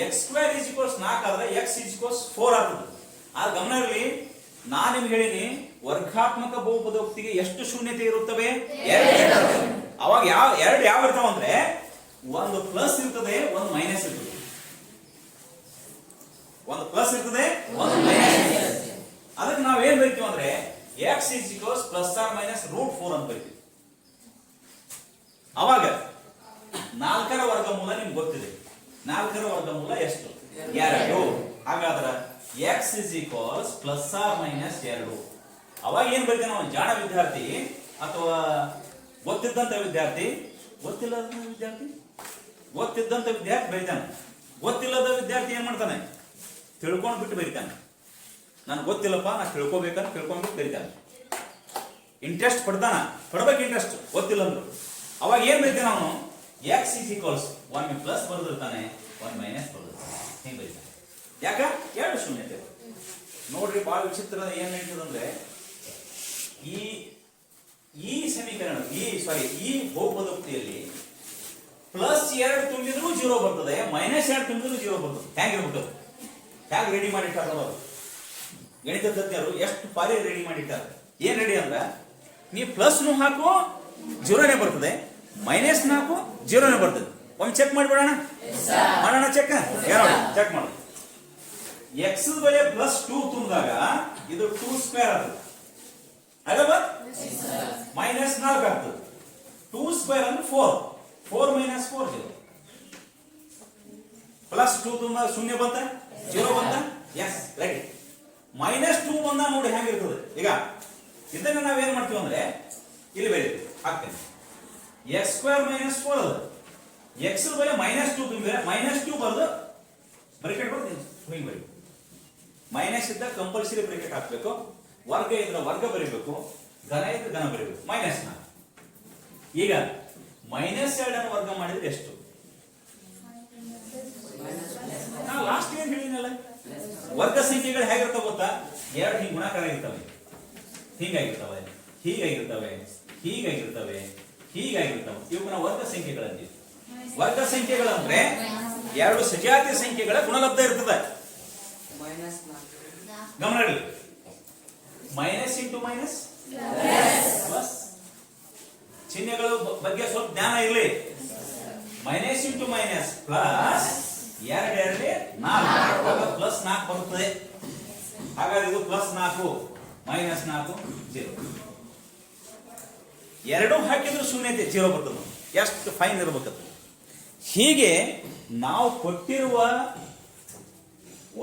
ಎಕ್ಸ್ ಸ್ಕ್ವೇರ್ ಇಸ್ ಈಕ್ವಲ್ಸ್ 4 ಆದ್ರೆ ಎಕ್ಸ್ ಇಸ್ ಈಕ್ವಲ್ಸ್ 4 ಆಗ್ತದೆ. ಆ ಗಮನ ಇರಲಿ, ನಾನು ನಿಮ್ಗೆ ಹೇಳಿನಿ ವರ್ಗಾತ್ಮಕ ಬಹುಪದೋಕ್ತಿಗೆ ಎಷ್ಟು ಶೂನ್ಯತೆ ಇರುತ್ತವೆ? 2. ಅವಾಗ ಯಾವ ಇರ್ತಾವ ಅಂದ್ರೆ ಒಂದು ಪ್ಲಸ್ ಇರ್ತದೆ, ಒಂದು ಮೈನಸ್ ಇರ್ತದೆ. ಒಂದು ಪ್ಲಸ್ ಇರ್ತದೆ, ಒಂದು ಮೈನಸ್ ಇರ್ತದೆ. ಅದಕ್ಕೆ ನಾವು ಏನ್ ಬರೀತೀವಿ ಅಂದ್ರೆ x is equals plus R minus root 4 ಅಂತ ಬರೀತೀವಿ. ಅವಾಗ 4ರ ವರ್ಗಮೂಲ ನಿಮ್ಗೆ ಗೊತ್ತಿದೆ. 4ರ ವರ್ಗಮೂಲ ಎಷ್ಟು? 2. ಹಾಗಾದ್ರೆ x is equals plus R minus 2. ಅವಾಗ ಏನ್ ಬರೀತೀವಿ ನಾವು? ಜಾಣ ವಿದ್ಯಾರ್ಥಿ ಅಥವಾ ಗೊತ್ತಿದ್ದಂತ ವಿದ್ಯಾರ್ಥಿ, ಗೊತ್ತಿಲ್ಲದ ವಿದ್ಯಾರ್ಥಿ, ಗೊತ್ತಿದ್ದಂತ ವಿದ್ಯಾರ್ಥಿ ಬರೀತಾನೆ. ಗೊತ್ತಿಲ್ಲದ ವಿದ್ಯಾರ್ಥಿ ಏನ್ ಮಾಡ್ತಾನೆ? ತಿಳ್ಕೊಂಡ್ ಬಿಟ್ಟು ಬರೀತಾನೆ. ನಾನು ಗೊತ್ತಿಲ್ಲಪ್ಪ, ನಾ ತಿಳ್ಕೊಬೇಕಂತ ತಿಳ್ಕೊಂಡ್ಬಿಟ್ಟು ಬರೀತಾನೆ. ಇಂಟ್ರೆಸ್ಟ್ ಪಡ್ಬೇಕು ಇಂಟ್ರೆಸ್ಟ್, ಗೊತ್ತಿಲ್ಲ ಅಂದ್ರು. ಅವಾಗ ಏನ್ ಬರೀತಾನೆ ಅವನು? ಎಕ್ಸ್ ಇಸ್ ಈಕ್ವಲ್ಸ್ 1 ಪ್ಲಸ್ ಬರೆದಿರ್ತಾನೆ, 1 ಮೈನಸ್ ಬರೆದಿರ್ತಾನೆ. ಹಿಂಗ್ ಬರೀತಾನೆ. ಯಾಕ? 2 ಶೂನ್ಯತೆ. ನೋಡ್ರಿ, ಬಹಳ ವಿಚಿತ್ರ ಏನ್ ಹೇಳ್ತದಂದ್ರೆ ಈ ಸಮೀಕರಣ ಈ ಬಹುಪದೋಕ್ತಿಯಲ್ಲಿ ಪ್ಲಸ್ 2 ತುಂಬಿದ್ರು 0 ಬರ್ತದೆ, ಮೈನಸ್ 2 ತುಂಬಿದ್ರು 0 ಬರ್ತದೆ. ಹೇಗಿರ್ಬೇಕು? ಹೇಗೆ ರೆಡಿ ಮಾಡಿಟ್ಟಾರ ಅವರು ಗಣಿತ ತಜ್ಞರು? ಎಷ್ಟು ಪಾರಿ ರೆಡಿ ಮಾಡಿಟ್ಟಾರ. ಏನ್ ರೆಡಿ ಅಂದ್ರ ನೀ ಪ್ಲಸ್ ನು ಹಾಕು 0ನೇ ಬರ್ತದೆ, ಮೈನಸ್ ನು ಹಾಕು 0ನೇ ಬರ್ತದೆ. ಒಮ್ಮೆ ಚೆಕ್ ಮಾಡಿಬಿಡೋಣ, ಮಾಡೋಣ ಚೆಕ್. ಚೆಕ್ ಮಾಡು. ಎಕ್ಸ್ ಬೆಲೆ ಪ್ಲಸ್ 2 ತುಂಬಿದಾಗ ಇದು 2 ಸ್ಕ್ವೇರ್ ಆಗ್ತದೆ ಅಲ್ವಾ? ಮೈನಸ್ 4 ಆಗ್ತದೆ. 2 ಸ್ಕ್ವೇರ್ ಅಂದ್ರೆ 4. 4 ಮೈನಸ್ 4 0. ಪ್ಲಸ್ 2 ತುಂಬ ಶೂನ್ಯ ಬಂತ 0 ಬಂತ ಎಸ್ ರೆಡಿ -2 ಬಂದ ನೋಡಿ ಹೆಂಗಿರ್ತದೆ ಈಗ ಇದನ್ನ ನಾವೇನ್ ಮಾಡ್ತೀವಿ ಅಂದ್ರೆ ಇಲ್ಲಿ ಬೇರೆ ಹಾಕ್ತೇನೆ x² - 4 x ಬೆಲೆ -2 ತುಂಬಿದ್ರೆ -2 ಬರೆದು ಬ್ರಾಕೆಟ್ ಬರ್ತೀನಿ ಹಿಂಗೆ ಬರಿ ಮೈನಸ್ ಇದ್ದ ಕಂಪಲ್ಸರಿ ಬ್ರಾಕೆಟ್ ಹಾಕಬೇಕು ವರ್ಗ ಇದ್ರೆ ವರ್ಗ ಬರೀಬೇಕು ಘನ ಇದ್ರೆ ಘನ ಬರೀಬೇಕು -4 ಈಗ -2 ಅನ್ನು ವರ್ಗ ಮಾಡಿದ್ರೆ ಎಷ್ಟು ನಾನು ಲಾಸ್ಟ್ ಏನ್ ಹೇಳಿನಲ್ಲ ವರ್ಗ ಸಂಖ್ಯೆಗಳು ಹೇಗಿರ್ತಾವ ಗೊತ್ತಾ ಎರಡು ಹಿಂಗ್ ಗುಣಾಕಾರ ಆಗಿರ್ತವೆ ಹೀಗಾಗಿರ್ತವೆ ಹೀಗಾಗಿರ್ತವೆ ಹೀಗಾಗಿರ್ತವೆ ಹೀಗಾಗಿರ್ತವೆ ಇವುಗಳ ವರ್ಗ ಸಂಖ್ಯೆಗಳಲ್ಲಿ ವರ್ಗ ಸಂಖ್ಯೆಗಳಂದ್ರೆ ಎರಡು ಸಜಾತಿ ಸಂಖ್ಯೆಗಳ ಗುಣಲಬ್ಧ ಇರ್ತದೆ ಗಮನ ಇರಲಿ ಮೈನಸ್ ಇಂಟು ಮೈನಸ್ ಪ್ಲಸ್ ಚಿಹ್ನೆಗಳ ಬಗ್ಗೆ ಸ್ವಲ್ಪ ಜ್ಞಾನ ಇರಲಿ minus into minus plus 2 4 plus 4 ಬರುತ್ತದೆ ಹಾಗಾದ್ರೆ ಇದು +4 -4 0 ಎರಡು ಹಾಕಿದ್ರು ಶೂನ್ಯತೆ 0 ಬರ್ತದೆ ಎಷ್ಟು ಫೈನ್ ಇರಬೇಕು ಹೀಗೆ ನಾವು ಕೊಟ್ಟಿರುವ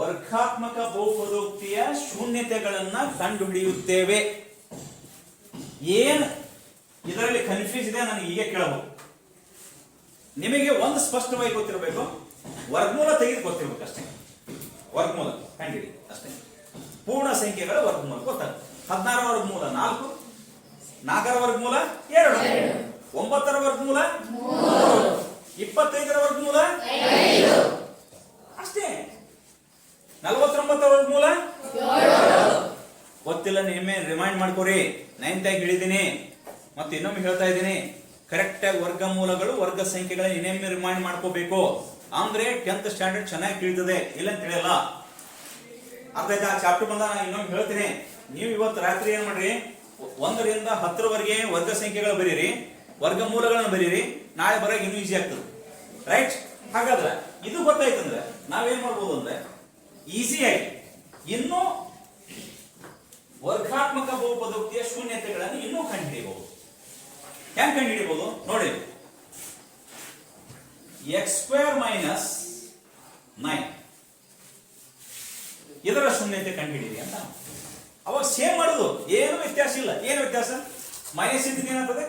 ವರ್ಗಾತ್ಮಕ ಬಹುಪದೋಕ್ತಿಯ ಶೂನ್ಯತೆಗಳನ್ನ ಕಂಡುಹಿಡಿಯುತ್ತೇವೆ ಏನು ಇದರಲ್ಲಿ ಕನ್ಫ್ಯೂಸ್ ಇದೆ ನನಗೆ ಈಗ ಕೇಳಬಹುದು ನಿಮಗೆ ಒಂದು ಸ್ಪಷ್ಟವಾಗಿ ಗೊತ್ತಿರಬೇಕು ವರ್ಗಮೂಲ ತೆಗೆದು ಗೊತ್ತಿರಬೇಕು ಅಷ್ಟೇ ವರ್ಗಮೂಲ ಕಂಡಿಡಿ ಅಷ್ಟೇ ಪೂರ್ಣ ಸಂಖ್ಯೆಗಳ ವರ್ಗಮೂಲ ಗೊತ್ತಾಗುತ್ತೆ 16 ರ ವರ್ಗಮೂಲ 4 4 ರ ವರ್ಗಮೂಲ 2 9 ರ ವರ್ಗಮೂಲ 3 25 ರ ವರ್ಗಮೂಲ 5 ಅಷ್ಟೇ 49 ರ ವರ್ಗಮೂಲ 7 ಗೊತ್ತಿಲ್ಲ ನಿಮ್ಮೆ ರಿಮೈಂಡ್ ಮಾಡ್ಕೋರಿ 9th ಆಗಿ ಹೇಳಿದ್ದೀನಿ ಮತ್ತೆ ಇನ್ನೊಮ್ಮೆ ಹೇಳ್ತಾ ಇದ್ದೀನಿ ಕರೆಕ್ಟ್ ಆಗಿ ವರ್ಗಮೂಲಗಳು ವರ್ಗ ಸಂಖ್ಯೆಗಳನ್ನ ಇನ್ನೊಮ್ಮೆ ರಿಮೈಂಡ್ ಮಾಡ್ಕೋಬೇಕು ಅಂದ್ರೆ 10th ಸ್ಟ್ಯಾಂಡರ್ಡ್ ಚೆನ್ನಾಗಿ ತಿಳಿತದೆ ಇಲ್ಲ ಅಂತ ತಿಳಿಯಲ್ಲ ಅರ್ಥ ಆಯ್ತಾ ಚಾಪ್ಟರ್ ಬಂದ ನಾನು ಇನ್ನೊಮ್ಮೆ ಹೇಳ್ತೀನಿ ನೀವು ಇವತ್ತು ರಾತ್ರಿ ಏನ್ ಮಾಡ್ರಿ 1 ರಿಂದ 10 ರವರೆಗೆ ವರ್ಗ ಸಂಖ್ಯೆಗಳು ಬರೀರಿ ವರ್ಗಮೂಲಗಳನ್ನು ಬರೀರಿ ನಾಳೆ ಬರೋಕೆ ಇನ್ನೂ ಈಸಿ ಆಗ್ತದೆ ರೈಟ್ ಹಾಗಾದ್ರೆ ಇದು ಗೊತ್ತಾಯ್ತಂದ್ರೆ ನಾವೇನ್ ಮಾಡ್ಬೋದು ಅಂದ್ರೆ ಈಸಿಯಾಗಿ ಇನ್ನೂ ವರ್ಗಾತ್ಮಕ ಬಹುಪದೋಕ್ತಿಯ ಶೂನ್ಯತೆಗಳನ್ನು ಇನ್ನೂ ಕಂಡುಹಿಡಿಯಬಹುದು ಹೆಂಗ್ ಕಂಡುಹಿಡಿಯಬಹುದು ನೋಡಿ x² - 9 ಇದರ ಶೂನ್ಯತೆ ಕಂಡುಹಿಡಿಯಿರಿ ಅಂತ ಅವಾಗ ಸೇಮ್ ಮಾಡೋದು ಏನು ವ್ಯತ್ಯಾಸ ಇಲ್ಲ ಏನು ವ್ಯತ್ಯಾಸ ಮೈನಸ್ ಇದ್ರೆ ಏನಾಗ್ತದೆ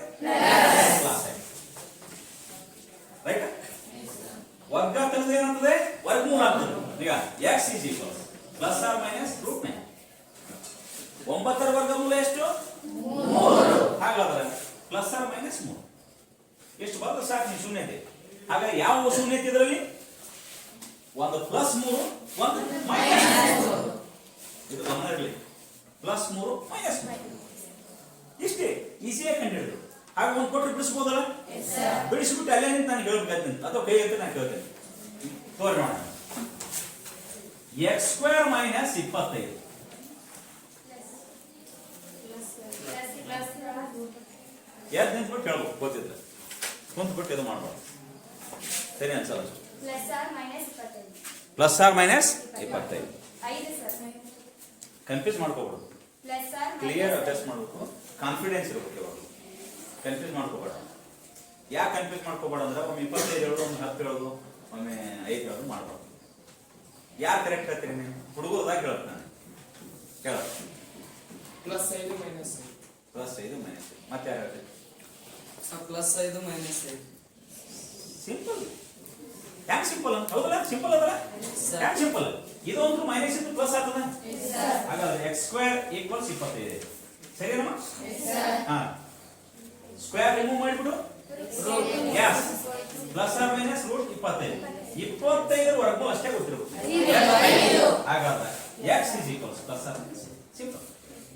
ರೈಟ್ ವರ್ಗ ತೆಗೆದು ಏನಾಗ್ತದೆ ವರ್ಗಮೂಲ ಆಗ್ತದೆ ಈಗ x ± √9 9 ರ ವರ್ಗಮೂಲ ಎಷ್ಟು 3 ಹಾಗಾದ್ರೆ ± 3 ಎಷ್ಟು ಬರ್ತದೆ ಸಾಕು ನೀವು ಶೂನ್ಯತೆ ಹಾಗಾದ್ರೆ ಯಾವ ಶೂನ್ಯತೆ ಇದರಲ್ಲಿ ಒಂದು +3 ಒಂದು -3 ಇದು ಗಮನ ಇರಲಿ +3 -3 ಇಷ್ಟೇ ಈಸಿಯಾಗಿ ಕಂಡುಹಿಡಿದು ಹಾಗೆ ಒಂದು ಕೊಟ್ಟರೆ ಬಿಡಿಸ್ಬೋದಲ್ಲ ಬಿಡಿಸ್ಬಿಟ್ಟು ಅಲ್ಲೇ ನಿಂತು ನಾನು ಹೇಳ್ಬೇಕಾಗ್ತದೆ ಅಥವಾ ಕೈ ಅಂತ ನಾನು ಕೇಳ್ತೇನೆ ತೋರಿ ನೋಡೋಣ x² - 25 ಯಾರು ನಿಂತ್ಬಿಟ್ಟು ಕೇಳ್ಬೋದು ಗೊತ್ತಿದ್ರೆ ಕುಂತ್ಬಿಟ್ಟು ಇದು ಮಾಡ್ಬೋದು ಸರಿ ಅನ್ಸಲ್ಲ +or -25 ಕನ್ಫ್ಯೂಸ್ ಮಾಡ್ಕೋಬಾರ್ದು ಕ್ಲಿಯರ್ ಅಡ್ಜಸ್ಟ್ ಮಾಡಬೇಕು ಕಾನ್ಫಿಡೆನ್ಸ್ ಇರಬೇಕು ಯಾವಾಗ ಕನ್ಫ್ಯೂಸ್ ಮಾಡ್ಕೋಬೇಡ ಯಾಕೆ ಕನ್ಫ್ಯೂಸ್ ಮಾಡ್ಕೋಬೇಡ ಅಂದ್ರೆ ಒಮ್ಮೆ 25 ಹೇಳೋದು ಒಮ್ಮೆ 10 ಹೇಳೋದು ಒಮ್ಮೆ 5 ಹೇಳೋದು ಮಾಡ್ಬಾರ್ದು ಯಾರು ಕರೆಕ್ಟ್ ಹೇಳ್ತೀರಿ ನೀವು ಹುಡುಗರದಾಗ ಹೇಳಕ್ ನಾನು ಹೇಳ +5 - 5 +5 - ಮತ್ತೆ ಯಾರು ಹೇಳ್ತೀರಿ +5 - 5 ಸಿಂಪಲ್ ಯಾಕೆ ಸಿಂಪಲ್ ಅಂತ ಹೌದಲ್ಲ ಸಿಂಪಲ್ ಅದಲ್ಲ ಯಾಕೆ ಸಿಂಪಲ್ ಇದು ಒಂದು ಮೈನಸ್ ಇಂದ ಪ್ಲಸ್ ಆಗ್ತದ ಹಾಗಾದ್ರೆ x² = 25 ಸರಿನಮ್ಮ ಹಾ ಸ್ಕ್ವೇರ್ ರಿಮೂವ್ ಮಾಡಿಬಿಡು ಯಸ್ +or - √25 25 ವರ್ಗಮೂಲ ಅಷ್ಟೇ ಗೊತ್ತಿರಬೇಕು ಹಾಗಾದ್ರೆ x + ಸಿಂಪಲ್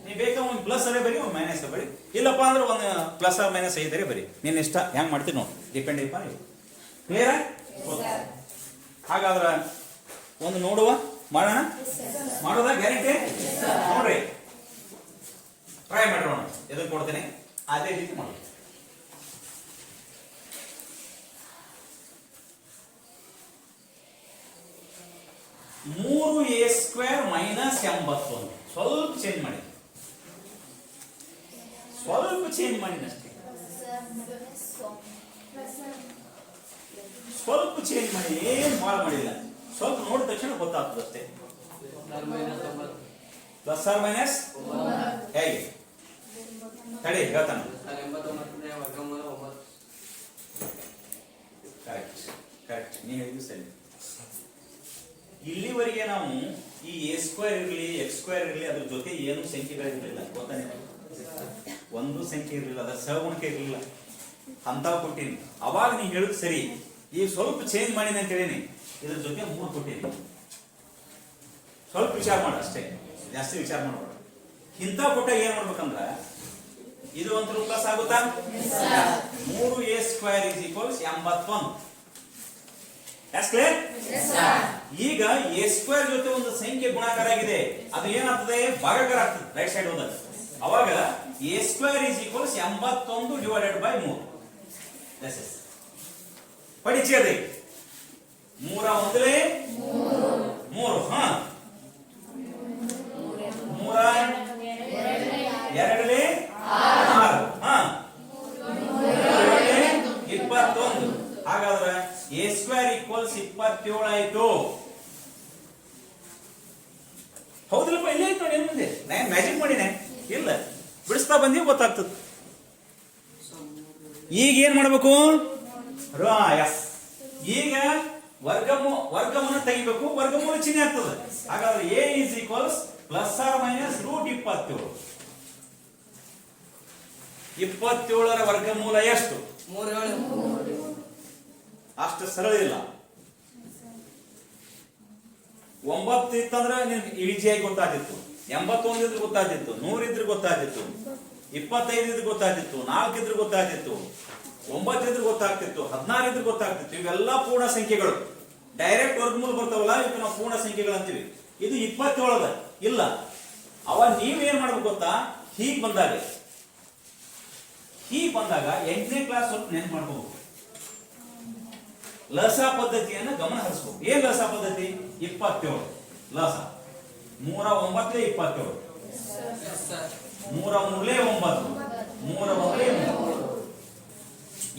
ನೀವು ಬೇಕಾ ಒಂದು ಪ್ಲಸ್ ಅರೇ ಬರಿ ಒಂದು ಮೈನಸ್ ಬರಿ ಇಲ್ಲಪ್ಪ ಅಂದ್ರೆ ಒಂದು +or - 5 ಬರಿ ನಿನ್ನ ಇಷ್ಟ ಹೆಂಗ್ ಮಾಡ್ತೀವಿ ನೋಡಿ ಡಿಪೆಂಡ್ ಇಪ್ಪ ನೀವು ಕ್ಲಿಯರ್ ಹಾಗಾದ್ರೆ ಒಂದು ನೋಡುವ ಮಾಡೋಣ ಮಾಡೋದ ಗ್ಯಾರಂಟಿ ನೋಡ್ರಿ ಟ್ರೈ ಮಾಡೋಣ ಎದಕ್ಕೆ ಕೊಡ್ತೇನೆ ಅದೇ ರೀತಿ ಮಾಡಿ 3a² - 81 ಸ್ವಲ್ಪ ಚೇಂಜ್ ಮಾಡಿ ಅಷ್ಟೇ ಸ್ವಲ್ಪ ಚೇಂಜ್ ಮಾಡಿ ಏನು ಭಾಳ ಮಾಡಿಲ್ಲ ಸ್ವಲ್ಪ ನೋಡಿದ ತಕ್ಷಣ ಗೊತ್ತಾಗ್ತದೆ ಅಷ್ಟೇ. ಪ್ಲಸ್ ಆರ್ ಮೈನಸ್ ಹೇಗೆ ತಡಿ ಹೇಳ್ತಾನೆ. ಕರೆಕ್ಟ್ ಕರೆಕ್ಟ್, ನೀವು ಹೇಳಿದ್ದು ಸರಿ. ಇಲ್ಲಿವರೆಗೆ ನಾವು ಈ ಎ ಸ್ಕ್ವೇರ್ ಇರಲಿ ಎಕ್ಸ್ ಸ್ಕ್ವೇರ್ ಇರಲಿ ಅದ್ರ ಜೊತೆ ಏನು ಸಂಖ್ಯೆಗಳಿರಲಿಲ್ಲ, ಗೊತ್ತಾನೆ? ಒಂದು ಸಂಖ್ಯೆ ಇರಲಿಲ್ಲ, ಅದರ ಸಹಗುಣಿಕೆ ಇರಲಿಲ್ಲ, ಅಂತಾವ್ ಕೊಟ್ಟೀನಿ. ಅವಾಗ ನೀವು ಹೇಳುದು ಸರಿ. ಈಗ ಸ್ವಲ್ಪ ಚೇಂಜ್ ಮಾಡೀನಿ ಅಂತ ಹೇಳೀನಿ, ಇದ್ರ ಜೊತೆ 3 ಕೊಟ್ಟೀನಿ. ಸ್ವಲ್ಪ ವಿಚಾರ ಮಾಡ ಅಷ್ಟೇ, ಜಾಸ್ತಿ ವಿಚಾರ ಮಾಡಬೇಡ. ಇಂಥ ಕೊಟ್ಟಾಗ ಏನ್ ಮಾಡ್ಬೇಕಂದ್ರ ಇದು ಒಂದು ಪ್ಲಸ್ ಆಗುತ್ತಾ? 3a square is equals 81. ಈಗ ಎ ಸ್ಕ್ವೇರ್ ಜೊತೆ ಒಂದು ಸಂಖ್ಯೆ ಗುಣಾಕಾರ ಆಗಿದೆ, ಅದು ಏನಾಗ್ತದೆ? ಭಾಗಾಕಾರ ಆಗ್ತದೆ ರೈಟ್ ಸೈಡ್ ಹೋದಾಗ. ಅವಾಗ A square is equals 81 divided by 3. Puducherry 3 ಒಂದಲೇ 3, 3 ಎರಡಲೇ 6, 21. ಹಾಗಾದ್ರೆ ಎ ಸ್ಕ್ವೇರ್ ಈಕ್ವಲ್ಸ್ 27 ಆಯ್ತು. ಹೌದಿಲ್ಲಪ್ಪ? ಇಲ್ಲೇ ಐತೆ ನೋಡಿ, ಮುಂದೆ ನಾನು ಮ್ಯಾಜಿಕ್ ಮಾಡಿನೇ ಇಲ್ಲ, ಬಿಡಿಸ್ತಾ ಬಂದೀವಿ, ಗೊತ್ತಾಗ್ತದೆ. ಈಗ ಏನ್ ಮಾಡ್ಬೇಕು? ಎಸ್, ಈಗ ವರ್ಗಮೂಲ ತೆಗಿಬೇಕು, ವರ್ಗಮೂಲ ಚಿಹ್ನೆ ಆಗ್ತದೆ. ಹಾಗಾದ್ರೆ a is equals plus R minus root 27. 27ರ ವರ್ಗಮೂಲ ಎಷ್ಟು? 3. ಅಷ್ಟು ಸರಳ ಇಲ್ಲ. 9 ಇತ್ತಂದ್ರೆ ಈಜಿಯಾಗಿ ಗೊತ್ತಾಗ್ತಿತ್ತು, 81 ಇದ್ರೆ ಗೊತ್ತಾಗ್ತಿತ್ತು, 100 ಇದ್ರೆ ಗೊತ್ತಾಗ್ತಿತ್ತು, 25 ಇದ್ರೆ ಗೊತ್ತಾಗ್ತಿತ್ತು, 4 ಇದ್ರೆ ಗೊತ್ತಾಗ್ತಿತ್ತು, 9 ಇದ್ರೆ ಗೊತ್ತಾಗ್ತಿತ್ತು, 16 ಇದ್ರೆ ಗೊತ್ತಾಗ್ತಿತ್ತು. ಇವೆಲ್ಲ ಪೂರ್ಣ ಸಂಖ್ಯೆಗಳು. ಡೈರೆಕ್ಟ್ ವರ್ಗಮೂಲ ಬರ್ತಾವಲ್ಲ, ಇವತ್ತು ನಾವು ಪೂರ್ಣ ಸಂಖ್ಯೆಗಳು ಅಂತೀವಿ. ಇದು 27 ಇಲ್ಲ. ಅವ ನೀವೇನ್ ಮಾಡ್ಬೇಕು ಗೊತ್ತಾ? ಹೀಗ್ ಬಂದಾಗ 8ನೇ ಕ್ಲಾಸ್ ಸ್ವಲ್ಪ ನೆನ್ಪು ಮಾಡ್ಕೋಬೇಕು. ಲಸ ಪದ್ಧತಿಯನ್ನ ಗಮನ ಹರಿಸಬೇಕು. ಏನ್ ಲಸ ಪದ್ಧತಿ? 27 ಲಸ 3 9 27, 3 3 9, 3 1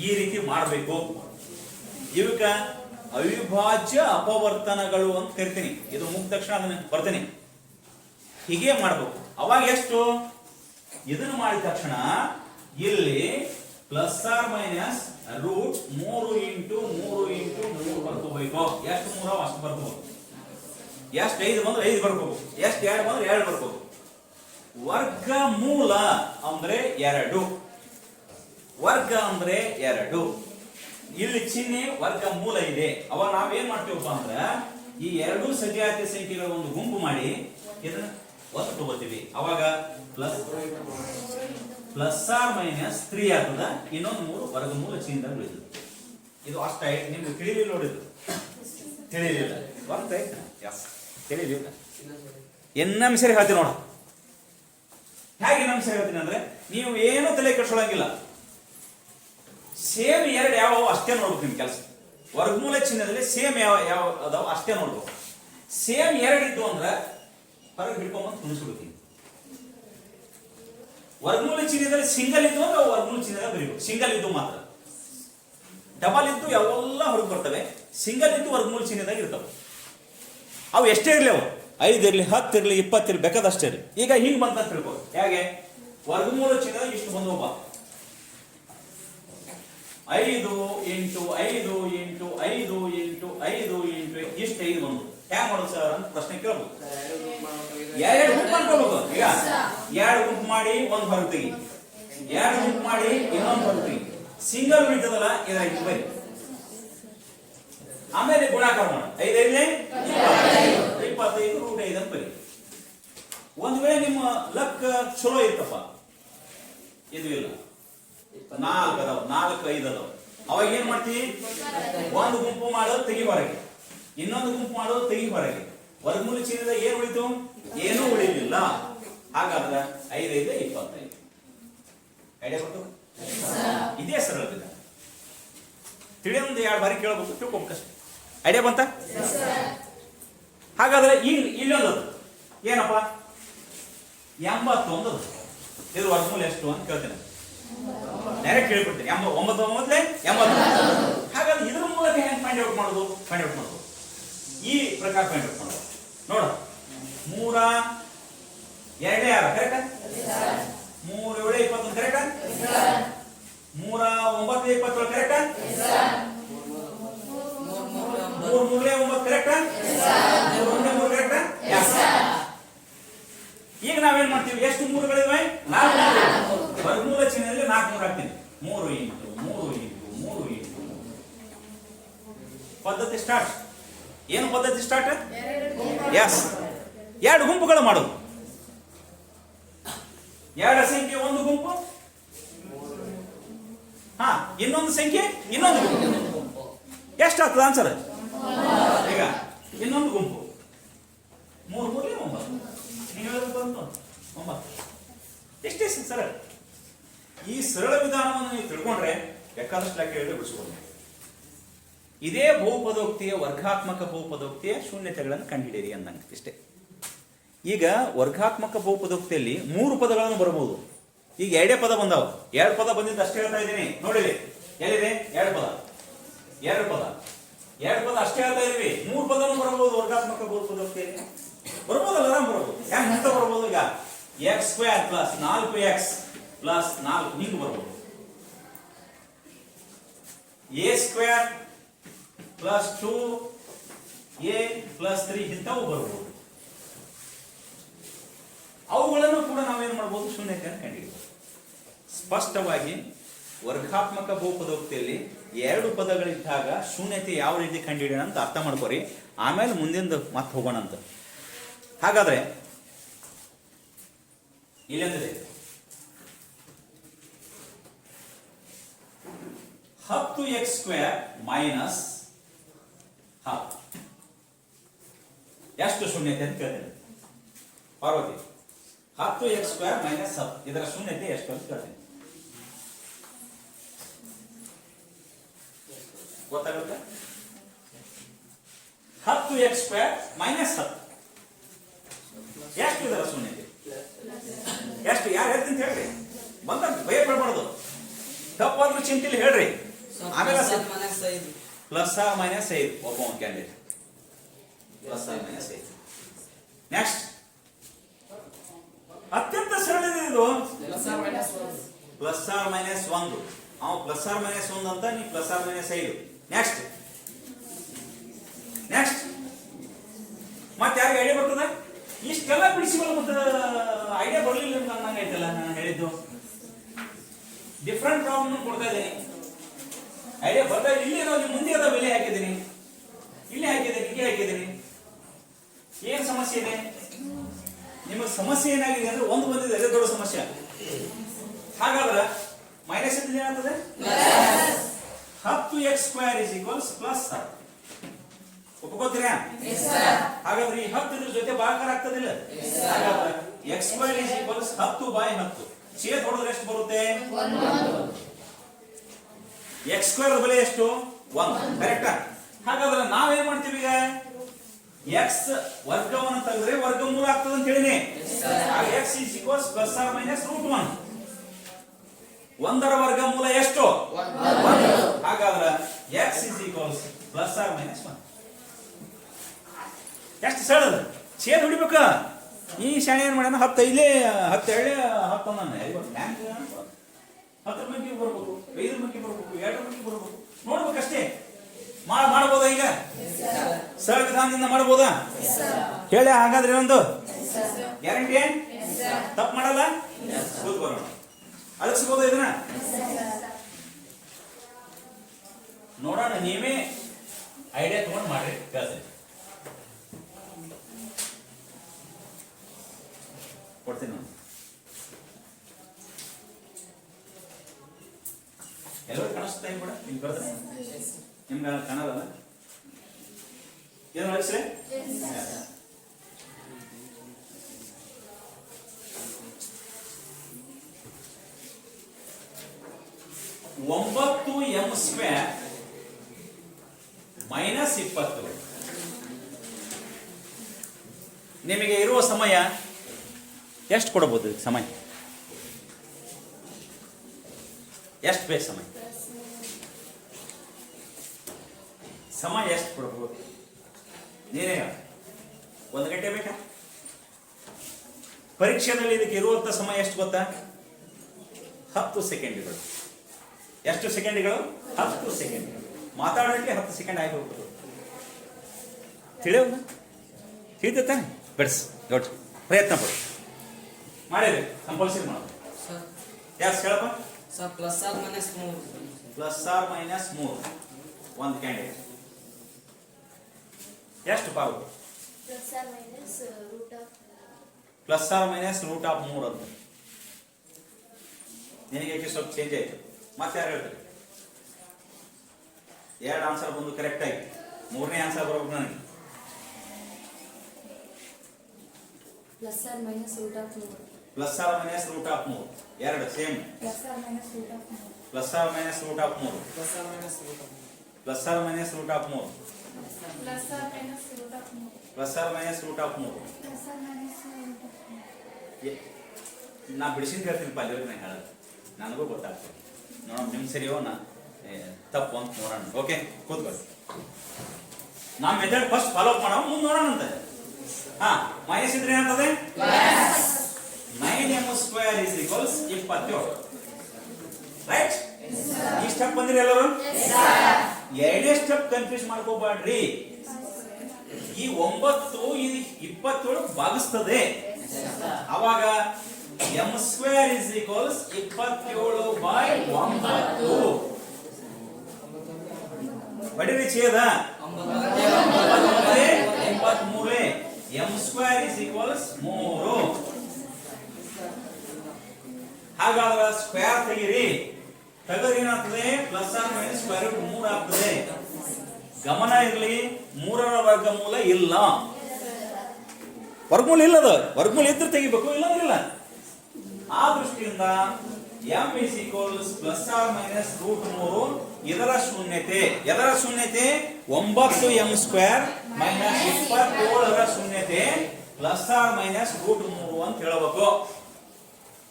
ಈ ರೀತಿ ಮಾಡಬೇಕು. ಇವಕ್ಕ ಅವಿಭಾಜ್ಯ ಅಪವರ್ತನಗಳು ಅಂತ ಕರಿತೀನಿ. ಇದು ಮುಗಿದ ತಕ್ಷಣ ಅದನ್ನ ಬರ್ತೀನಿ. ಹೀಗೆ ಮಾಡಬೇಕು. ಅವಾಗ ಎಷ್ಟು? ಇದನ್ನು ಮಾಡಿದ ತಕ್ಷಣ ಇಲ್ಲಿ plus R minus root 3 into 3 ಬರ್ಕೋಬೇಕು. ಎಷ್ಟು 3 ಅಷ್ಟು ಬರ್ಕೋಬೇಕು. ಎಷ್ಟು 5 ಬಂದ್ರೆ 5 ಬರ್ಕೋಬೇಕು. ಎಷ್ಟು 2 ಬಂದ್ರೆ 2 ಬರ್ಕೋಬೇಕು. ವರ್ಗಮೂಲ ಅಂದ್ರೆ 2. ವರ್ಗ ಅಂದ್ರೆ 2. ಇಲ್ಲಿ ಚಿಹ್ನೆ ವರ್ಗಮೂಲ ಇದೆ. ಅವಾಗ ನಾವೇನ್ ಮಾಡ್ತೀವಪ್ಪ ಅಂದ್ರೆ ಈ 2 ಸಜಾತಿ ಸಂಖ್ಯೆಗಳ ಒಂದು ಗುಂಪು ಮಾಡಿ ಇದನ್ನ ಒಂದು ತಗೋತೀವಿ. ಅವಾಗ ಪ್ಲಸ್ ಆರ್ ಮೈನಸ್ 3 ಆಗ್ತದ. ಇನ್ನೊಂದು 3 ವರ್ಗಮೂಲ ಚಿಹ್ನೆ ಉಳಿದು. ಇದು ಅಷ್ಟ ನಿಮ್ಗೆ ತಿಳಿಲಿಲ್ಲ ನೋಡಿದ್ರು, ತಿಳಿಲಿಲ್ಲ ತಿಳಿಲಿಲ್ಲ. ಇನ್ನೊಮ್ಮೆ ಸರಿ ಹೇಳ್ತೀನಿ ನೋಡ. ಹೇಗೆ ಇನ್ನೊಮ್ಮೆ ಸರಿ ಹೇಳ್ತೀನಿ ಅಂದ್ರೆ ನೀವು ಏನು ತಲೆ ಕೆಡಿಸೋಳಂಗಿಲ್ಲ. ಸೇಮ್ 2 ಯಾವ ಅಷ್ಟೇ ನೋಡ್ಬೇಕು. ನಿಮ್ ಕೆಲಸ ವರ್ಗಮೂಲ ಚಿಹ್ನೆದಲ್ಲಿ ಸೇಮ್ ಯಾವ ಅದಾವ ಅಷ್ಟೇ ನೋಡ್ಬೇಕು. ಸೇಮ್ 2 ಇದ್ದು ಅಂದ್ರೆ ಹೊರಗೆ ಹಿಡ್ಕೊಂಡ್ಬಂದು ಕುಣಿಸ್ಬಿಡ್ತೀನಿ. ವರ್ಗಮೂಲ ಚಿಹ್ನೆದಲ್ಲಿ ಸಿಂಗಲ್ ಇದ್ದು ಅಂದ್ರೆ ವರ್ಗಮೂಲ ಚಿಹ್ನೆ ಬರೀಬೇಕು. ಸಿಂಗಲ್ ಇದ್ದು ಮಾತ್ರ. ಡಬಲ್ ಇದ್ದು ಯಾವೆಲ್ಲ ಹೊರಗೆ ಬರ್ತವೆ. ಸಿಂಗಲ್ ಇದ್ದು ವರ್ಗಮೂಲ ಚಿಹ್ನೆದಾಗ ಇರ್ತವೆ. ಅವು ಎಷ್ಟೇ ಇರಲಿ, ಅವು 5 ಇರಲಿ 10 ಇರಲಿ 20 ಇರಲಿ ಬೇಕಾದಷ್ಟೇ ಇರಲಿ. ಈಗ ಹಿಂಗ್ ಬಂತ ತಿಳ್ಕೊ. ಹೇಗೆ? ವರ್ಗಮೂಲ ಚಿಹ್ನೆದಾಗ ಇಷ್ಟು ಬಂದವಪ್ಪ. 5 ಇಂಟು 5 ಇಂಟು 5 ಇಂಟು 5 ಇಂಟು ಇಷ್ಟು 5 ಬಂದು ಹ್ಯಾಂಗ ಮಾಡೋದು ಸರ್ ಅಂತ ಪ್ರಶ್ನೆ ಕೇಳ್ಬೋದು. 2 ಗುಂಪು ಮಾಡ್ಕೋಬೇಕು. ಈಗ 2 ಗುಂಪು ಮಾಡಿ ಒಂದು ಹೊರಗೆ ತೆಗಿ, 2 ಗುಂಪು ಮಾಡಿ ಇನ್ನೊಂದು ಹೊರಗೆ ತೆಗಿ. ಸಿಂಗಲ್ ಉಳಿತದಲ್ಲ ಇದ್ರಾಗ ಬರಿ. ಆಮೇಲೆ ಗುಣಾಕಾರ ಮಾಡಿ 5 25 ರೂಟ್ 5 ಅಂತ ಬರಿ. ಒಂದ್ ವೇಳೆ ನಿಮ್ಮ ಲಕ್ ಚಲೋ ಇರ್ತಪ್ಪ, ಇದು ಇಲ್ಲ 4 ಅದಾವ 4 5 ಅದಾವ. ಅವಾಗ ಏನ್ ಮಾಡ್ತೀವಿ? ಒಂದು ಗುಂಪು ಮಾಡೋದು ತೆಗಿ ಹೊರಗೆ, ಇನ್ನೊಂದು ಗುಂಪು ಮಾಡೋದು ತೆಗಿ ಹೊರಗೆ. ವರ್ಗಮೂಲ ಚಿಹ್ನೆದ ಏನ್ ಉಳಿತು? ಏನೂ ಉಳಿಲಿಲ್ಲ. ಹಾಗಾದ್ರೆ 5 5 25. ಐಡಿಯಾ ಕೊಟ್ಟು ಇದೇ ಸರಳ ವಿಧಾನ. ತಿಳಿಯೊಂದು 2 ಬಾರಿ ಕೇಳಬೇಕು, ತಿಳ್ಕೊಬೇಕಷ್ಟೆ. ಐಡಿಯಾ ಬಂತ? ಹಾಗಾದ್ರೆ ಇಲ್ಲೊಂದು ಏನಪ್ಪ? 81. ಇದು ವರ್ಗಮೂಲ ಎಷ್ಟು ಅಂತ ಕೇಳ್ತೇನೆ. ಡೈರೆಕ್ಟ್ ಹೇಳ್ಬಿಡ್ತೀನಿ. 9 9 80. ಹಾಗಾದ್ರೆ ಇದ್ರ ಮೂಲಕ ಹೆಂಗ್ ಫೈಂಡ್ ಔಟ್ ಮಾಡೋದು? ಈ ಪ್ರಕಾರ ಪಾಯಿಂಟ್ ಇಟ್ಕೊಂಡು ನೋಡ 3 2 6 correct 3 7 21 correct 3 9 27 correct 3 3 9 correct 3 3 correct ಈಗ ನಾವೇನ್ ಮಾಡ್ತೀವಿ ಎಷ್ಟು ಮೂರುಗಳಿವೆ 4 ವರ್ಗಮೂಲ ಚಿಹ್ನೆಯಲ್ಲಿ 4 ಹಾಕ್ತೀನಿ 3 ಇಂಟು 3 ಇಂಟು 3 ಇಂಟು ಪದ್ಧತಿ ಸ್ಟಾರ್ಟ್ ಏನು ಪದ್ಧತಿ ಸ್ಟಾರ್ಟ್ ಎಸ್ ಎರಡು ಗುಂಪುಗಳು ಮಾಡೋದು ಎರಡು ಸಂಖ್ಯೆ ಒಂದು ಗುಂಪು ಹಾ ಇನ್ನೊಂದು ಸಂಖ್ಯೆ ಇನ್ನೊಂದು ಗುಂಪು ಎಷ್ಟಾಗ್ತದ ಆನ್ಸರ್ ಈಗ ಇನ್ನೊಂದು ಗುಂಪು 3 3 9 ನೀವು ಹೇಳೋದು ಬಂತು 9 ಎಷ್ಟೇ ಸರಳ ಈ ಸರಳ ವಿಧಾನವನ್ನು ನೀವು ತಿಳ್ಕೊಂಡ್ರೆ ಬೇಕಾದಷ್ಟು ಲೆಕ್ಕ ಹೇಳಿದ್ರೆ ಬಿಡಿಸ್ಬೋದು ಇದೇ ಬಹುಪದೋಕ್ತಿಯ ವರ್ಗಾತ್ಮಕ ಬಹುಪದೋಕ್ತಿಯ ಶೂನ್ಯತೆಗಳನ್ನು ಕಂಡುಹಿಡಿಯಿರಿ ಅಂದಂಗೆ ಇಷ್ಟೇ ಈಗ ವರ್ಗಾತ್ಮಕ ಬಹುಪದೋಕ್ತಿಯಲ್ಲಿ 3 ಪದಗಳನ್ನು ಬರಬಹುದು ಈಗ 2 ಪದ ಬಂದಾವ 2 ಪದ ಬಂದಿದ್ದು ಅಷ್ಟೇ ಹೇಳ್ತಾ ಇದ್ದೀನಿ ನೋಡಿರಿ ಎಲ್ಲಿದೆ 2 ಪದ 2 ಪದ 2 ಪದ ಅಷ್ಟೇ ಹೇಳ್ತಾ ಇದೀವಿ 3 ಪದನೂ ಬರಬಹುದು ವರ್ಗಾತ್ಮಕ ಬಹುಪದೋಕ್ತಿಯಲ್ಲಿ ಬರ್ಬೋದಲ್ಲ ಆರಾಮ್ ಬರ್ಬೋದು ಯಾಕೆ ಅಂತ ಬರ್ಬೋದು ಈಗ x² + 4x + 4 ಹಿಂಗೆ ಬರ್ಬೋದು a² + 2a + 3 ಇಂಥವು ಬರ್ಬೋದು ಅವುಗಳನ್ನು ಕೂಡ ನಾವೇನು ಮಾಡ್ಬೋದು ಶೂನ್ಯತೆಯನ್ನು ಕಂಡುಹಿಡಿಯಬಹುದು ಸ್ಪಷ್ಟವಾಗಿ ವರ್ಗಾತ್ಮಕ ಬಹುಪದೋಕ್ತಿಯಲ್ಲಿ 2 ಪದಗಳಿದ್ದಾಗ ಶೂನ್ಯತೆ ಯಾವ ರೀತಿ ಕಂಡುಹಿಡಿಯೋಣ ಅಂತ ಅರ್ಥ ಮಾಡ್ಕೋರಿ ಆಮೇಲೆ ಮುಂದಿನ ಮತ್ತೆ ಹೋಗೋಣ ಅಂತ ಹಾಗಾದ್ರೆ ಇಲ್ಲಂದ್ರೆ 10x² - 10 ಎಷ್ಟು ಶೂನ್ಯತೆ ಅಂತ ಕೇಳ್ತೇನೆ ಪಾರ್ವತಿ 10x² - 10 ಇದರ ಶೂನ್ಯತೆ ಎಷ್ಟು ಅಂತ ಕೇಳ್ತೇನೆ ಗೊತ್ತಾಗುತ್ತೆ 10x² - 10 ಎಷ್ಟು ಇದರ ಶೂನ್ಯತೆ ಎಷ್ಟು ಯಾರು ಹೇಳ್ತೀನಿ ಹೇಳ್ರಿ ಬಂದ ಭಯ ಪಡ್ಬಾರ್ದು ತಪ್ಪಾದ್ರೂ ಚಿಂತಿಲಿ ಹೇಳ್ರಿ ಆಮೇಲೆ +- 5 ಒಬ್ಬ ಕ್ಯಾಂಡಿಡೇಟ್ +- 5 ನೆಕ್ಸ್ಟ್ ಅತ್ಯಂತ ಸರಳ ಇದೆ ಇದು +- 1 ಅವ +- 1 ಅಂತ ನೀ +- 5 ನೆಕ್ಸ್ಟ್ ಮತ್ತೆ ಯಾರಿಗೆ ಐಡಿಯಾ ಬರ್ತದೆ ಇಷ್ಟೆಲ್ಲ ಬಿಡಿಸಿಬಲ್ಲ ಮತ್ತೆ ಐಡಿಯಾ ಬರಲಿಲ್ಲ ಅಂತ ನಂಗೆ ಆಯ್ತಲ್ಲ ನಾನು ಹೇಳಿದ್ದು ಡಿಫ್ರೆಂಟ್ ಪ್ರಾಬ್ಲಮ್ ಕೊಡ್ತಾ ಇದ್ದೀನಿ ಐಡಿಯಾ ಬರ್ತಾ ಇದೆ ಇಲ್ಲಿ ನಾವು ಮುಂದೆ ಅದ ಬೆಲೆ ಹಾಕಿದ್ದೀನಿ ಇಲ್ಲಿ ಹಾಕಿದ್ದೀನಿ ಇಲ್ಲಿ ಹಾಕಿದ್ದೀನಿ ಏನ್ ಸಮಸ್ಯೆ ಇದೆ ನಿಮಗೆ ಸಮಸ್ಯೆ ಏನಾಗಿದೆ ಅಂದ್ರೆ ಒಂದು ಬಂದಿದೆ ಅದೇ ದೊಡ್ಡ ಸಮಸ್ಯೆ ಹಾಗಾದ್ರೆ ಮೈನಸ್ ಇದ್ರೆ ಏನಾಗ್ತದೆ 10x² = +10 ಒಪ್ಕೋತೀರಾ ಹಾಗಾದ್ರೆ ಈ 10 ಇದ್ರ ಜೊತೆ ಭಾಗಾಕಾರ ಆಗ್ತದಿಲ್ಲ ಹಾಗಾದ್ರೆ x² = 10/10 ಛೇದ ಹೊಡೆದ್ರೆ ಎಷ್ಟು ಬರುತ್ತೆ 1 x² ಬೆಲೆ ಎಷ್ಟು 1 ಕರೆಕ್ಟಾ ಹಾಗಾದ್ರೆ ನಾವೇನ್ ಮಾಡ್ತೀವಿ ಈಗ x ವರ್ಗವನ್ನು ತೆಗೆದ್ರೆ ವರ್ಗಮೂಲ ಆಗ್ತದೆ ಅಂತ ಹೇಳಿನಿ x = +- √1 1ರ ವರ್ಗಮೂಲ ಎಷ್ಟು 1 ಹಾಗಾದ್ರೆ x = +- 1 ಎಷ್ಟು ಸರಳ ಛೇದ ಹೊಡಿಬೇಕ ಈ ಶಾಣೆ ಏನ್ ಮಾಡ್ಯಾನ 10 ಇಲ್ಲೇ 10 ಹೇಳಿ 10 10 ಮಂದಿ ಬರ್ಬೇಕು 5 ಮಂದಿ ಬರ್ಬೇಕು 2 ಮಂದಿ ಬರ್ಬೇಕು ನೋಡ್ಬೇಕಷ್ಟೇ ಮಾಡಬಹುದಾ ಈಗ ಸರಳ ವಿಧಾನದಿಂದ ಮಾಡಬಹುದಾ ಹೇಳಿ ಹಾಗಾದ್ರೆ ಒಂದು ಗ್ಯಾರಂಟಿ ತಪ್ಪು ಮಾಡಲ್ಲ ಕೂತ್ಕೊಳ್ಳೋಣ ಅಳಗಿಸಬಹುದಾ ಇದನ್ನ ನೋಡೋಣ ನೀವೇ ಐಡಿಯಾ ತಗೊಂಡು ಮಾಡ್ರಿ ಕೇಳ್ತೀನಿ ಕೊಡ್ತೀನಿ ನಾನು ಎಲ್ಲರೂ ಕಾಣಿಸ್ತಾ ಕೂಡ ನಿಮ್ಗೆ ಬರ್ತದೆ ನಿಮ್ಗೆ ಕಾಣಲ್ಲ ಏನು ಅಳಿಸ್ರೆ 9m² - 20 ನಿಮಗೆ ಇರುವ ಸಮಯ ಎಷ್ಟು ಕೊಡಬಹುದು ಸಮಯ ಎಷ್ಟು ಬೇಕು ಸಮಯ ಎಷ್ಟು ಕೊಡಬಹುದು ನೀನೇ ಹೇಳು. 1 ಗಂಟೆ ಬೇಕಾ? ಪರೀಕ್ಷೆಯಲ್ಲಿ ಇದಕ್ಕೆ ಇರುವಂತ ಸಮಯ ಎಷ್ಟು ಗೊತ್ತಾ? 10 ಸೆಕೆಂಡ್ಗಳು. ಎಷ್ಟು ಸೆಕೆಂಡ್ಗಳು? 10 ಸೆಕೆಂಡ್ಗಳು. ಮಾತಾಡೋಕ್ಕೆ 10 ಸೆಕೆಂಡ್ ಆಗಿ ಹೋಗ್ತದೆ. ತಿಳಿಯೋದು ತಿಳಿತಾನೆ ಬೆಡ್ಸ್ ದೊಡ್ಡ ಪ್ರಯತ್ನ ಪಡು ಮಾಡಿರಿ ಕಂಪಲ್ಸರಿ ಮಾಡೋದು. ಯಾಸ್ ಹೇಳಪ್ಪ. Sir plus R minus 3 plus R minus 3 ಒಂದು ಕ್ಯಾಂಡಿಡೇಟ್ ಎಷ್ಟು ಪಾವು? Plus R minus root of plus R minus root of 3 ಅಂತ ನಿನಗೆ ಸ್ವಲ್ಪ ಚೇಂಜ್ ಆಯ್ತು. ಮತ್ತೆ ಯಾರು ಹೇಳ್ತಾರೆ? 2 ಆನ್ಸರ್ ಬಂದು ಕರೆಕ್ಟ್ ಆಗಿ 3ನೇ ಆನ್ಸರ್ ಬರೋದು ನನಗೆ. Plus R minus root of 3 plus R minus root of 3 ಎರಡು same. Plus R minus root of 3 plus R minus root of 3 plus R minus root of plus R minus root of 3 plus R minus root of 3 plus R minus root of 3 plus R minus root of 3 ನಾ ಬಿಡಿಸಿದ್ದು ಹೇಳ್ತೀನಿ ಅಲ್ಲಿವರೆಗೆ ನಾನು ಹೇಳೋದು ನನಗೂ ಗೊತ್ತಾಗ್ತದೆ. ನೋಡೋಣ ನಿಮ್ಮ ಸರಿಯೋ ನಾ ತಪ್ಪು ಅಂತ ನೋಡೋಣ. ಓಕೆ ಕೂತ್ಕೊಳ್ಳಿ. ನಾ ಮೆಥಡ್ ಫಸ್ಟ್ ಫಾಲೋ ಅಪ್ ಮಾಡೋ ಮುಂದೆ ನೋಡೋಣ ಅಂತ. ಹಾ ಮೈನಸ್ ಇದ್ರೆ ಏನಾಗ್ತದೆ? 9m² = 27 right. ಈ ಸ್ಟೆಪ್ ಬಂದಿರಿ ಎಲ್ಲರೂ? ಎರಡನೇ ಸ್ಟೆಪ್ ಕನ್ಫ್ಯೂಸ್ ಮಾಡ್ಕೋಬೇಡ್ರಿ. ಈ 9 ಈ 27 ಭಾಗಿಸ್ತದೆ. ಅವಾಗ m² = 27/9. ಬಡಿರಿ ಛೇದ 23 m² = 3. ಹಾಗಾದ್ರೆ ಸ್ಕ್ವೇರ್ ತೆಗಿರಿ. ತೆಗೆದ್ರೆ ಏನಾಗ್ತದೆ? Plus R minus square root 3 ಆಗ್ತದೆ. ಗಮನ ಇರಲಿ, 3ರ ವರ್ಗಮೂಲ ಇಲ್ಲ. ವರ್ಗಮೂಲ ಇಲ್ಲದ, ವರ್ಗಮೂಲ ಇದ್ರೆ ತೆಗಿಬೇಕು, ಇಲ್ಲಂದ್ರಿಲ್ಲ. ಆ ದೃಷ್ಟಿಯಿಂದ m = plus R minus root 3 ಇದರ ಶೂನ್ಯತೆ. ಎದರ ಶೂನ್ಯತೆ? 9m² ಮೈನಸ್ 27ರ ಶೂನ್ಯತೆ ಪ್ಲಸ್ ಆರ್ ಮೈನಸ್ ರೂಟ್ 3 ಅಂತ ಹೇಳಬೇಕು.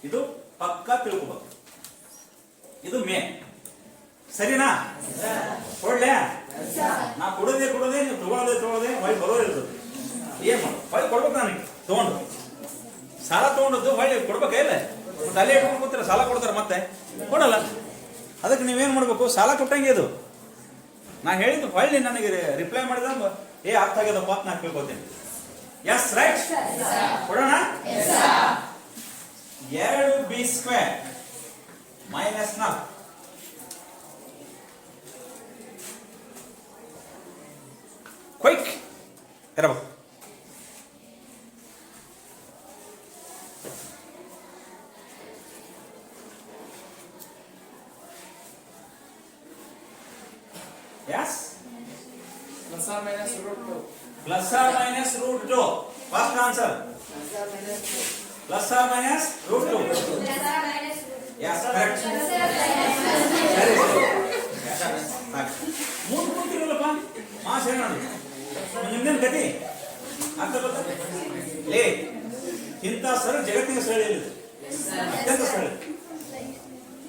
ಇದು ಪಕ್ಕ ತಿಳ್ಕೋಬೇಕು. ಇದು ಮೇನ್. ಸರಿನಾ? ಕೊಡ್ಲೆ? ನಾ ಕೊಡೋದೇ ನೀವು ತಗೊಳ್ಳೋದೇ ಹೊಯ್ ಬರೋದಿರ್ತದೆ. ಏನ್ ಮಾಡು? ಹೊಯ್ ಕೊಡ್ಬೇಕು ನನಗೆ ತಗೊಂಡು. ಸಾಲ ತಗೊಂಡದ್ದು ಹೊಳ್ಳಿ ಕೊಡ್ಬೇಕ ಇಲ್ಲ? ಮತ್ತೆ ಅಲ್ಲೇ ಇಟ್ಕೊಂಡು ಕೂತೀರ, ಸಾಲ ಕೊಡ್ತಾರೆ ಮತ್ತೆ ಕೊಡಲ್ಲ. ಅದಕ್ಕೆ ನೀವೇನ್ ಮಾಡ್ಬೇಕು? ಸಾಲ ಕೊಟ್ಟಂಗೆ ಇದು. ನಾ ಹೇಳಿದ್ದು ಹೊಳ್ಳಿ ನನಗೆ ರಿಪ್ಲೈ ಮಾಡಿದ ಅರ್ಥ ಆಗ್ಯದಪ್ಪ ಅಂತ ನಾ ಕೇಳ್ಕೊತೀನಿ. ಎಸ್ ರೈಟ್ ಕೊಡೋಣ. 2b² ಮೈನಸ್ 4 ಕ್ವಿಕ್ ಇರಬೇಕು. Yes? Plus R minus root 2 Plus or minus root 2. First answer. Plus or minus root 2. Plus R minus root Yes, correct. ಮೂರು ಕೂತಿರಲ್ಲಪ್ಪ ಮಾಸ್ ಹೇಳ ನಿಮ್ದೇನು ಗತಿ ಅರ್ಥ ಗೊತ್ತಾ? ಲೇ ಇಂಥ ಸರ್ ಜಗತ್ತಿನ ಸರಳ ಇಲ್ಲ, ಅತ್ಯಂತ ಸರಳ.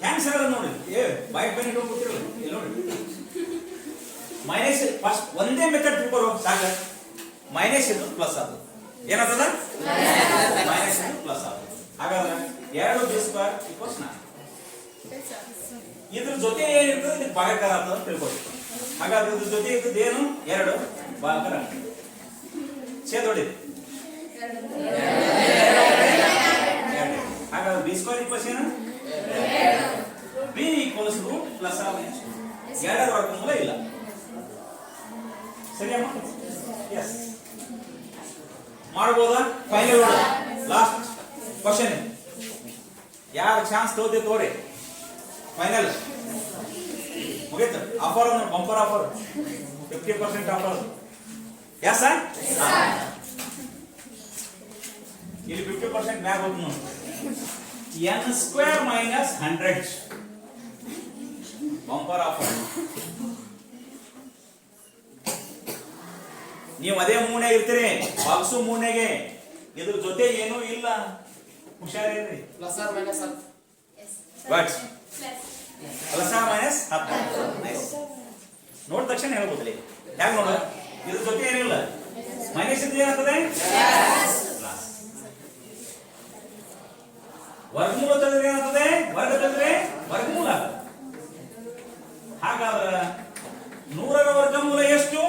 ಹ್ಯಾಂಗ್ ಸರಳ ನೋಡಿ. ಬೈಕ್ ಬನ್ನಿ ಕೂತಿರಲ್ಲ ಇಲ್ಲಿ ನೋಡಿ. ಮೈನಸ್ ಫಸ್ಟ್ ಒಂದೇ ಮೆಥಡ್ ತಿಳ್ಕೊರೋ ಸಾಕು. ಮೈನಸ್ ಇದು ಪ್ಲಸ್ ಅದು ಏನಾಗ್ತದ? ಮೈನಸ್ ಇದು ಪ್ಲಸ್ ಅದು. ಹಾಗಾದ್ರೆ 2b² = 4. ಇದ್ರ ಜೊತೆ ಏನಿರ್ತದೆ? ಇದಕ್ಕೆ ಭಾಗಾಕಾರ ಅಂತ ತಿಳ್ಕೊಳ್ಳಿ. ಹಾಗಾದ್ರೆ ಇದ್ರ ಜೊತೆ ಇದ್ದದ್ದು ಏನು? 2 ಭಾಗಾಕಾರ ಛೇದ ಹೊಡಿ. ಹಾಗಾದ್ರೆ b² = ಏನು? b = root plus R minus 2ರ ವರ್ಗಮೂಲ ಇಲ್ಲ. ಸರಿಯಮ್ಮ? ಎಸ್ ಮಾಡಬಹುದಾ? Final last question. ಯಾರು ಚಾನ್ಸ್ ತಗೋದೆ ತೋರಿ. ಫೈನಲ್ ಮುಗಿತು. ಆಫರ್ ಅಂದ್ರೆ bumper offer, 50% offer. Yes sir? ಇಲ್ಲಿ 50% ಮ್ಯಾಗ ಹೋಗ್ತು ನೋಡಿ. n² - 100 bumper offer. ನೀವು ಅದೇ ಮೂಣೆ ಇರ್ತೀರಿ, ಬಾಕ್ಸು ಮೂಣೆಗೆ. ಇದ್ರ ಜೊತೆ ಏನೂ ಇಲ್ಲ, ಹುಷಾರಿರ್ರಿ. Plus R minus 10 but plus R minus 10. Nice. ನೋಡಿದ ತಕ್ಷಣ ಹೇಳ್ಬೋದ್ರಿ. ಯಾಕೆ ನೋಡ? ಇದ್ರ ಜೊತೆ ಏನಿಲ್ಲ, ಮೈನಸ್ ಇದ್ರೆ ಏನಾಗ್ತದೆ ಪ್ಲಸ್. ವರ್ಗಮೂಲ ತೆಗೆದ್ರೆ ಏನಾಗ್ತದೆ ವರ್ಗ ತೆಗೆದ್ರೆ ವರ್ಗಮೂಲ. ಹಾಗಾದ್ರೆ 100ರ ವರ್ಗಮೂಲ ಎಷ್ಟು?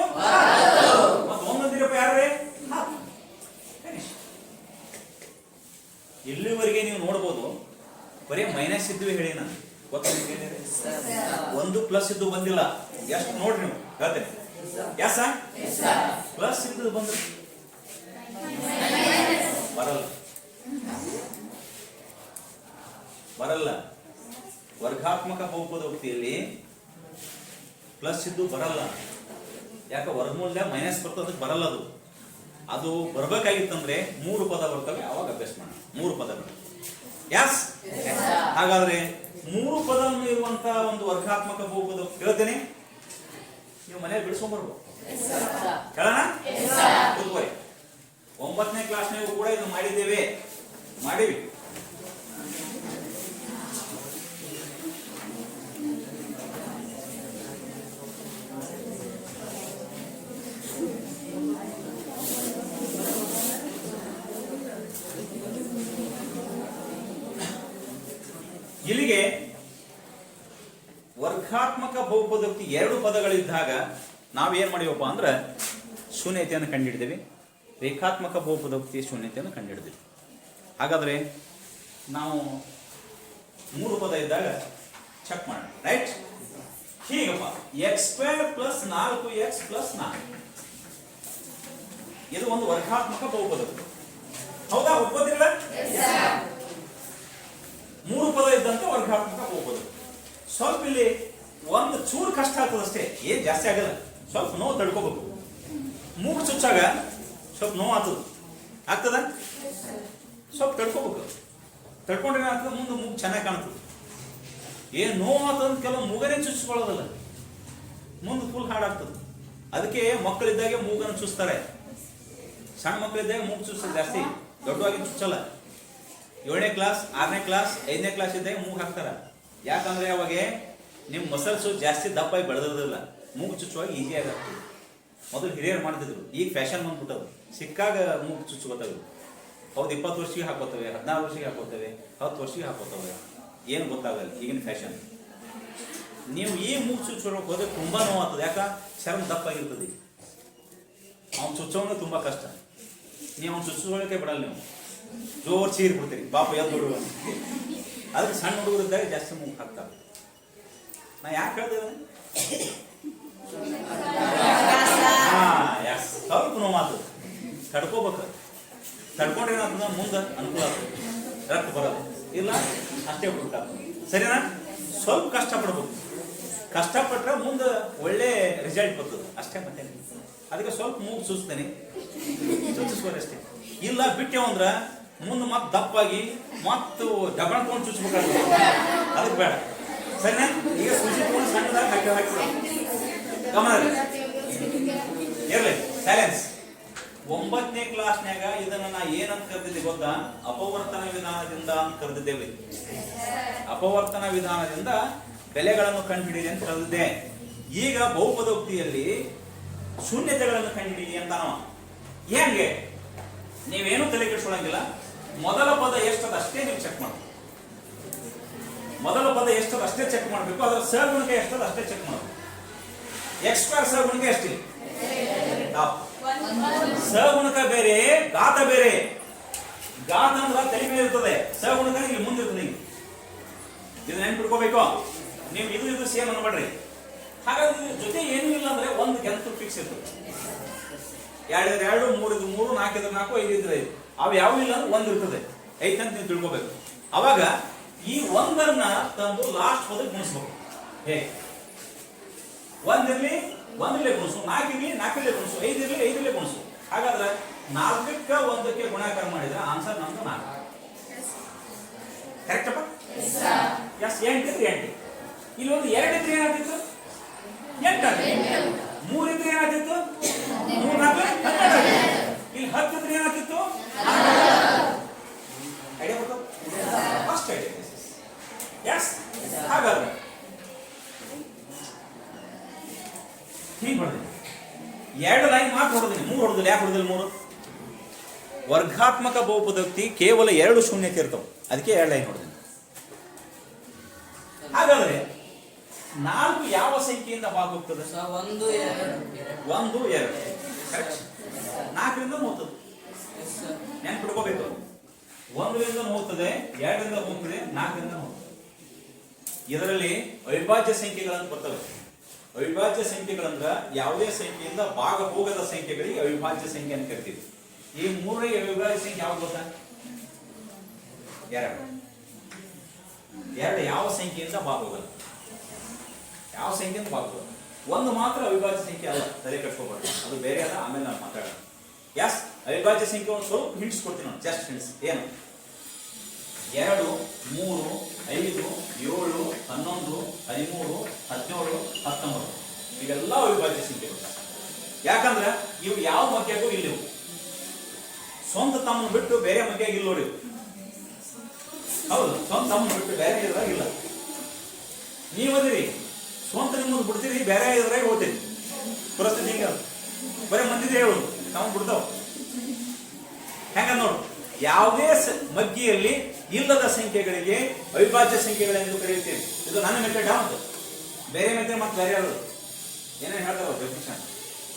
ಮತ್ತೆ ಒಂದೊಂದಿರಪ್ಪ ಯಾರೇ ಇಲ್ಲಿವರೆಗೆ ನೀವು ನೋಡ್ಬೋದು ಬರೀ ಮೈನಸ್ ಇದ್ವಿ ಹೇಳಿ ನಾನು ಗೊತ್ತಿಲ್ಲ. ಒಂದು ಪ್ಲಸ್ ಇದ್ದು ಬಂದಿಲ್ಲ. ಎಷ್ಟು ನೋಡ್ರಿ ನೀವು ಹೇಳ್ತೇನೆ. ಯಾಸ ಪ್ಲಸ್ ಇದ್ದು ಬಂದ್ರೆ ಬರಲ್ಲ ಬರಲ್ಲ. ವರ್ಗಾತ್ಮಕ ಬಹುಪದೋಕ್ತಿಯಲ್ಲಿ ಪ್ಲಸ್ ಇದ್ದು ಬರಲ್ಲ. ಯಾಕೆ ವರ್ಗಮೂಲ್ಯ ಮೈನಸ್ ಬರ್ತದೆ, ಅದಕ್ಕೆ ಬರಲ್ಲ. ಅದು ಬರ್ಬೇಕಾಗಿತ್ತಂದ್ರೆ 3 ಪದ ಬರ್ತವೆ. ಅವಾಗ ಅಭ್ಯಾಸ ಮಾಡೋಣ 3 ಪದಗಳು. ಯಾಸ್ ಹಾಗಾದ್ರೆ 3 ಪದ ಇರುವಂತಹ ಒಂದು ವರ್ಗಾತ್ಮಕ ಬಹುಪದ ಹೇಳ್ತೇನೆ. ನೀವು ಮನೆಯಲ್ಲಿ ಬಿಡಿಸ್ಕೊಂಡ್ಬರ್ಬೋದು. ಹೇಳೋಣ. 9ನೇ ಕ್ಲಾಸ್ನಾಗೂ ಕೂಡ ಇದು ಮಾಡಿದ್ದೇವೆ, ಮಾಡಿವಿ. ಇಲ್ಲಿಗೆ ವರ್ಗಾತ್ಮಕ ಬಹುಪದೋಕ್ತಿ 2 ಪದಗಳಿದ್ದಾಗ ನಾವೇನ್ ಮಾಡಿವಪ್ಪ ಅಂದ್ರೆ ಶೂನ್ಯತೆಯನ್ನು ಕಂಡುಹಿಡಿದೇವೆ. ರೇಖಾತ್ಮಕ ಬಹುಪದೋಕ್ತಿ ಶೂನ್ಯತೆಯನ್ನು ಕಂಡುಹಿಡಿದೇವೆ. ಹಾಗಾದ್ರೆ ನಾವು 3 ಪದ ಇದ್ದಾಗ ಚೆಕ್ ಮಾಡೋಣ. ರೈಟ್? ಹೀಗಪ್ಪ x² + 4x + 4 ಇದು ಒಂದು ವರ್ಗಾತ್ಮಕ ಬಹುಪದೋಕ್ತಿ. ಹೌದಾ? ಒಪ್ಪೋದಿಲ್ಲ? 3 ಪದ ಇದ್ದಂತ ವರ್ಗಾತ್ಮಕ ಬಹುಪದೋಕ್ತಿ. ಸ್ವಲ್ಪ ಇಲ್ಲಿ ಒಂದು ಚೂರು ಕಷ್ಟ ಆಗ್ತದಷ್ಟೇ, ಏನ್ ಜಾಸ್ತಿ ಆಗಲ್ಲ. ಸ್ವಲ್ಪ ನೋವು ತಡ್ಕೋಬೇಕು. ಮೂಗು ಚುಚ್ಚಾಗ ಸ್ವಲ್ಪ ನೋವು ಆಗ್ತದ ಸ್ವಲ್ಪ ತಡ್ಕೋಬೇಕು. ತಡ್ಕೊಂಡ್ರೆ ಏನಾಗ್ತದೆ ಮುಂದೆ ಮೂಗು ಚೆನ್ನಾಗಿ ಕಾಣ್ತದೆ. ಏನ್ ನೋವು ಆಗ್ತದ ಕೆಲವು ಮೂಗನೇ ಚುಚ್ಕೊಳ್ಳೋದಲ್ಲ, ಮುಂದೆ ಫುಲ್ ಹಾಡಾಗ್ತದೆ. ಅದಕ್ಕೆ ಮಕ್ಕಳಿದ್ದಾಗೆ ಮೂಗನ್ನು ಚುಚ್ತಾರೆ. ಸಣ್ಣ ಮಕ್ಕಳಿದ್ದಾಗ ಮೂಗು ಚುಚ್ಚೋದು ಜಾಸ್ತಿ, ದೊಡ್ಡವಾಗಿ ಚುಚ್ಚಲ್ಲ. 7ನೇ ಕ್ಲಾಸ್ 6ನೇ ಕ್ಲಾಸ್ 5ನೇ ಕ್ಲಾಸ್ ಇದ್ದಾಗ ಮೂಗು ಹಾಕ್ತಾರ. ಯಾಕಂದ್ರೆ ಅವಾಗ ನಿಮ್ಮ ಮಸಲ್ಸು ಜಾಸ್ತಿ ದಪ್ಪಾಗಿ ಬೆಳೆದಿರೋದಿಲ್ಲ, ಮೂಗು ಚುಚ್ಚುವಾಗ ಈಸಿ ಆಗುತ್ತೆ. ಮೊದಲು ಹಿರಿಯರು ಮಾಡ್ತಿದ್ರು, ಈಗ ಫ್ಯಾಷನ್ ಬಂದ್ಬಿಟ್ಟದು. ಸಿಕ್ಕಾಗ ಮೂಗು ಚುಚ್ಚುಕೋತವೆ. ಹೌದು, 20 ವರ್ಷಕ್ಕೆ ಹಾಕೋತವೆ, 16 ವರ್ಷಕ್ಕೆ ಹಾಕೋತವೆ, 10 ವರ್ಷಕ್ಕೆ ಹಾಕೋತವೆ. ಏನು ಗೊತ್ತಾಗಲ್ಲ ಈಗಿನ ಫ್ಯಾಷನ್. ನೀವು ಈ ಮೂಗು ಚುಚ್ಚೋಕೆ ಹೋದ್ರೆ ತುಂಬಾ ನೋವಾಗ್ತದೆ. ಯಾಕ? ಚರ್ಮ ದಪ್ಪಾಗಿರ್ತದೆ. ಅವ್ನು ಚುಚ್ಚೋಂಗೆ ತುಂಬಾ ಕಷ್ಟ. ನೀವು ಅವ್ನು ಚುಚ್ಚೋಳಕ್ಕೆ ಬಿಡಲ್ಲ. ನೀವು ಜೋರ್ ಚೀರ್ ಬಿಡ್ತೀರಿ, ಪಾಪ ಎದ್ದು ಹುಡುಗ. ಅದಕ್ಕೆ ಸಣ್ಣ ಹುಡುಗರಿದ್ದಾಗ ಜಾಸ್ತಿ ಮೂಗು ಹಾಕ್ತಾರೆ. ನಾ ಯಾಕೆ ಹೇಳ್ತೇವೆ? ಸ್ವಲ್ಪ ನೋವಾಗ್ತದೆ, ತಡ್ಕೋಬೇಕು. ತಡ್ಕೊಂಡ್ರೆ ಏನಾಗ್ತದ ಮುಂದೆ ಅನುಕೂಲ ಆಗ್ತದೆ, ರಕ್ತ ಬರೋದು ಇಲ್ಲ ಅಷ್ಟೇ ಹುಡುಕಾಗ್ತದೆ. ಸರಿನಾ? ಸ್ವಲ್ಪ ಕಷ್ಟಪಡ್ಬೇಕು. ಕಷ್ಟಪಟ್ರೆ ಮುಂದೆ ಒಳ್ಳೆ ರಿಸಲ್ಟ್ ಬರ್ತದೆ ಅಷ್ಟೇ. ಮತ್ತೆ ಅದಕ್ಕೆ ಸ್ವಲ್ಪ ಮೂಗು ಚುಚ್ತೇನೆ, ಚುಚ್ಚಿಸ್ಬೋದು ಅಷ್ಟೇ. ಇಲ್ಲ ಬಿಟ್ಟೇವಂದ್ರ ಮುಂದೆ ಮತ್ತೆ ದಪ್ಪಾಗಿ ಮತ್ತು ಡಬಲ್ ತಗೊಂಡು ಚುಚ್ಚಬೇಕಾಗ್ತದೆ. ಅದಕ್ಕೆ ಬೇಡ. ಸರಿನಾ? ಈಗ ಸೂಜಿ ತಗೊಂಡು ಸಣ್ಣದಾಗಿ ಹಾಕಿಬಿಡ. ಗಮನ ಇರಲಿ. ಸೈಲೆನ್ಸ್. 9ನೇ ಕ್ಲಾಸ್ನ್ಯಾಗ ಇದನ್ನ ನಾ ಏನಂತ ಕರೆದಿದ್ದೆ ಗೊತ್ತಾ? ಅಪವರ್ತನ ವಿಧಾನದಿಂದ ಅಂತ ಕರೆದಿದ್ದೇವೆ. ಅಪವರ್ತನ ವಿಧಾನದಿಂದ ಬೆಲೆಗಳನ್ನು ಕಂಡುಹಿಡಿಯಿರಿ ಅಂತ ಕರೆದಿದ್ದೆ. ಈಗ ಬಹುಪದೋಕ್ತಿಯಲ್ಲಿ ಶೂನ್ಯತೆಗಳನ್ನು ಕಂಡುಹಿಡಿಯಿರಿ ಅಂತ ನಾವು ಹೆಂಗೆ? ನೀವೇನು ತಲೆ ಕೆಡಿಸ್ಕೊಳ್ಳಂಗಿಲ್ಲ. ಮೊದಲ ಪದ ಎಷ್ಟದ ಅಷ್ಟೇ ನೀವು ಚೆಕ್ ಮಾಡಬೇಕು. ಮೊದಲ ಪದ ಎಷ್ಟದ ಅಷ್ಟೇ ಚೆಕ್ ಮಾಡಬೇಕು. ಅದರ ಸಹಗುಣಕ ಎಷ್ಟದ ಅಷ್ಟೇ ಚೆಕ್ ಮಾಡಬೇಕು. x² ಸಹಗುಣಕ ಎಷ್ಟಿದೆ? ಸಹಗುಣಕ ಬೇರೆ, ಘಾತ ಬೇರೆ. ಘಾತ ಅಂದ್ರೆ ತಲೆ ಮೇಲೆ ಇರ್ತದೆ, ಸಹಗುಣಕ ಇಲ್ಲಿ ಮುಂದೆ ಇರ್ತದೆ. ಇದು ನೆನ್ಪಿಟ್ಕೋಬೇಕು ನೀವು. ಇದು ಸೇಮ್ ಅನ್ಬೇಡ್ರಿ. ಹಾಗಾದ್ರೆ ಜೊತೆ ಏನೂ ಇಲ್ಲ ಅಂದ್ರೆ ಒಂದು ಗೆಂತು ಫಿಕ್ಸ್ ಇರ್ತದೆ. 2 ಇದ್ರೆ 2, 3 ಇದ್ರೆ 3, 4 ಇದ್ರೆ 4, 5 ಇದ್ರೆ 5. ಅವು ಯಾವ ಇಲ್ಲ ಅಂದ್ರೆ 1 ಇರ್ತದೆ. 5 ಅಂತ ನೀವು ತಿಳ್ಕೋಬೇಕು. ಅವಾಗ ಈ 1ಅನ್ನ ತಂದು ಲಾಸ್ಟ್ ಪದಕ್ಕೆ ಗುಣಿಸ್ಬೇಕು. ಹೇಗೆ? 1 ಇರ್ಲಿ 1 ಗುಣಿಸು, 4 ಇರ್ಲಿ 4 ಗುಣಿಸು, 5 ಇರ್ಲಿ 5 ಗುಣಿಸು. ಹಾಗಾದ್ರೆ 4ಕ್ಕೆ 1ಕ್ಕೆ ಗುಣಾಕಾರ ಮಾಡಿದ್ರೆ ಆನ್ಸರ್ ನಮ್ದು 4. ಕರೆಕ್ಟಪ್ಪ? ಎಸ್. 8 ಇದ್ರೆ 8. ಇಲ್ಲಿ ಒಂದು 2 ಇದ್ರೆ ಏನಾಗ್ತಿತ್ತು? 8 ಆಗ್ತಿತ್ತು. 3 ಇದ್ರೆ ಏನಾಗ್ತಿತ್ತು? 3 4 12. ಇಲ್ಲಿ 10 ಇದ್ರೆ ಏನಾಗ್ತಿತ್ತು? ಐಡಿಯಾ ಬರ್ತಾವ? First idea. ಎಸ್. ಹಾಗಾದ್ರೆ ಹೀಗೆ ಮಾಡಿದೆ. ಎರಡು ಲೈನ್ ಮಾತ್ರ ಹೊಡೆದಿನಿ, 3 ಹೊಡೆದಿಲ್ಲ. ಯಾಕೆ ಹೊಡೆದಿಲ್ಲ 3? ವರ್ಗಾತ್ಮಕ ಬಹುಪದೋಕ್ತಿ ಕೇವಲ 2 ಶೂನ್ಯತೆ ಇರ್ತಾವೆ, ಅದಕ್ಕೆ 2 ಲೈನ್ ಹೊಡೆದಿನಿ. ಹಾಗಾದ್ರೆ 4 ಯಾವ ಸಂಖ್ಯೆಯಿಂದ ಭಾಗ ಹೋಗ್ತದೆ? 1 2 1 2 ಕರೆಕ್ಟ್. 4ರಿಂದ ಹೋಗ್ತದೆ, ನೆನ್ಪಿಡ್ಕೋಬೇಕು. 1ರಿಂದ ಹೋಗ್ತದೆ, 2ರಿಂದ ಹೋಗ್ತದೆ, 4ರಿಂದ ಹೋಗ್ತದೆ. ಇದರಲ್ಲಿ ಅವಿಭಾಜ್ಯ ಸಂಖ್ಯೆಗಳಂತ ಬರ್ತವೆ. ಅವಿಭಾಜ್ಯ ಸಂಖ್ಯೆಗಳಂದ್ರ ಯಾವುದೇ ಸಂಖ್ಯೆಯಿಂದ ಭಾಗ ಹೋಗದ ಸಂಖ್ಯೆಗಳಿಗೆ ಅವಿಭಾಜ್ಯ ಸಂಖ್ಯೆ ಅಂತ ಕರಿತೀವಿ. ಈ 3ನೇ ಅವಿಭಾಜ್ಯ ಸಂಖ್ಯೆ ಯಾವ್ದು ಗೊತ್ತಾ? 2 ಯಾವ ಸಂಖ್ಯೆಯಿಂದ ಭಾಗ ಹೋಗಲ್ಲ, ಯಾವ ಸಂಖ್ಯೆಯಿಂದ ಭಾಗ ಹೋಗಲ್ಲ. 1 ಮಾತ್ರ ಅವಿಭಾಜ್ಯ ಸಂಖ್ಯೆ ಅಲ್ಲ, ತಲೆ ಕಟ್ಕೋಬಾರ್ದು, ಅದು ಬೇರೆ ಅದ, ಆಮೇಲೆ ನಾನು ಮಾತಾಡೋಣ. ಎಸ್, ಅವಿಭಾಜ್ಯ ಸಂಖ್ಯೆ ಒಂದು ಸ್ವಲ್ಪ ಹಿಂಟ್ಸ್ ಕೊಡ್ತೀನಿ ನಾನು, ಜಸ್ಟ್ ಹಿಂಟ್ಸ್. ಏನು? 2 3 5 7 11 13 17 19 ಇವೆಲ್ಲ ಅವಿಭಾಜ್ಯ ಸಂಖ್ಯೆಗಳು. ಯಾಕಂದ್ರೆ ಇವು ಯಾವ ಮಗ್ಯಾಗೂ ಇಲ್ಲಿವು, ಸ್ವಂತ ತಮ್ಮನ್ನು ಬಿಟ್ಟು ಬೇರೆ ಮಗ್ಯಾಗ ಇಲ್ಲ ನೋಡಿ. ಹೌದು, ಸ್ವಂತ ತಮ್ಮನ್ನು ಬಿಟ್ಟು ಬೇರೆ ಇದ್ರಾಗ ಇಲ್ಲ. ನೀವು ಅದಿರಿ, ಸ್ವಂತ ನಿಮ್ಮನ್ನು ಬಿಡ್ತೀರಿ, ಬೇರೆ ಇದ್ರಾಗ ಹೋಗ್ತೀರಿ. ಪರಿಸ್ಥಿತಿ ಹಿಂಗ ಬರೀ ಮಂದಿದೆ ಹೇಳು, ತಾವು ಬಿಡ್ತಾವ. ಹೆಂಗ ನೋಡು, ಯಾವುದೇ ಮಗ್ಗಿಯಲ್ಲಿ ಇಲ್ಲದ ಸಂಖ್ಯೆಗಳಿಗೆ ಅವಿಭಾಜ್ಯ ಸಂಖ್ಯೆಗಳೆಂದು ಕರೆಯುತ್ತೇವೆ. ಇದು ನನ್ನ ಮೆಥಡ್ ಯಾವುದು, ಬೇರೆ ಮೆಥಡ್ ಮತ್ತೆ ಬೇರೆ ಯಾವುದು ಏನೇನು ಹೇಳ್ತಾವ ಜ್ಯೋತಿಷ,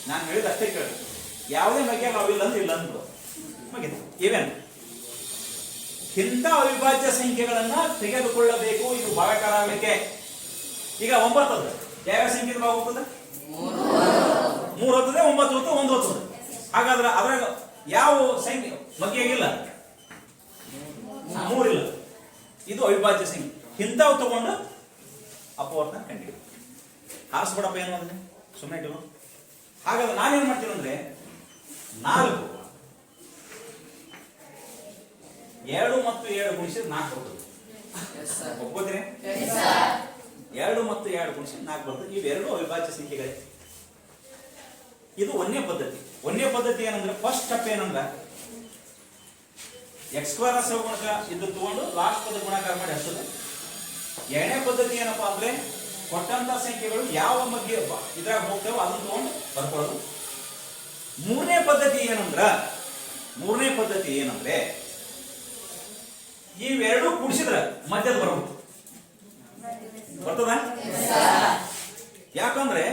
ನಾನು ಹೇಳಿದ ಅಷ್ಟೇ ಕೇಳಿ. ಯಾವುದೇ ಮಗ್ಗಿಯಾಗ ಅವಿಲ್ಲ ಅಂದ್ರೆ ಇಲ್ಲ ಅಂದ್ಬಿಡು, ಮುಗಿತು. ಇವೇನು ಇಂಥ ಅವಿಭಾಜ್ಯ ಸಂಖ್ಯೆಗಳನ್ನ ತೆಗೆದುಕೊಳ್ಳಬೇಕು, ಇದು ಭಾಗಾಕಾರ ಆಗಲಿಕ್ಕೆ. ಈಗ 9 ಅದ, ಯಾವ ಸಂಖ್ಯೆ ಭಾಗ ಹೋಗ್ತದೆ? 3 ಹೋಗ್ತದೆ, 9 ಹೋಗ್ತದೆ, 1 ಹೋಗ್ತದೆ. ಹಾಗಾದ್ರೆ ಅದ್ರಾಗ ಯಾವ ಸಂಖ್ಯೆ ಮಗ್ಗಿಯಾಗಿಲ್ಲ? 3 ಇಲ್ಲ. ಇದು ಅವಿಭಾಜ್ಯ ಸಂಖ್ಯೆ. ಇಂಥವು ತಗೊಂಡು ಅಪವರ್ತನ ಕಂಡಿಡಿ. ಹಾರಿಸ್ಬಿಡಪ್ಪ ಏನು ಅಂದ್ರೆ ಸುಮ್ಮನೆ ಇಟ್ಟು. ಹಾಗಾದ್ರೆ ನಾನೇನ್ ಮಾಡ್ತೀನಿ ಅಂದ್ರೆ 4 2 ಮತ್ತು 7 ಗುಣಿಸಿದ್ರೆ 4 ಬರ್ತದೆ. ಒಪ್ಕೋತೀರಿ? 2 ಮತ್ತು 2 ಗುಣಿಸಿದ್ರೆ 4 ಬರ್ತದೆ. ಇವೆರಡು ಅವಿಭಾಜ್ಯ ಸಂಖ್ಯೆಗಳೇ. ಇದು ಒಂದನೇ ಪದ್ಧತಿ. ಒಂದನೇ ಪದ್ಧತಿ ಏನಂದ್ರೆ ಫಸ್ಟ್ ಸ್ಟೆಪ್ ಏನಂದ್ರೆ x² ಗುಣಕ ಇದು ತಗೊಂಡು ಲಾಸ್ಟ್ ಪದ ಗುಣಾಕಾರ ಮಾಡಿ ಹಚ್ಚೋದು. ಎರಡನೇ ಪದ್ಧತಿ ಏನಪ್ಪಾ ಅಂದ್ರೆ ಕೊಟ್ಟಂತ ಸಂಖ್ಯೆಗಳು ಯಾವ ಮಧ್ಯೆ ಇದ್ರಾಗ ಹೋಗ್ತಾವೋ ಅದನ್ನ ತಗೊಂಡು ಬರ್ಕೊಳ್ಳೋದು. ಮೂರನೇ ಪದ್ಧತಿ ಏನಂದ್ರೆ ಇವೆರಡು ಕೂಡಿಸಿದ್ರೆ ಮಧ್ಯದ ಬರಬಹುದು. ಬರ್ತದ? ಯಾಕಂದ್ರೆ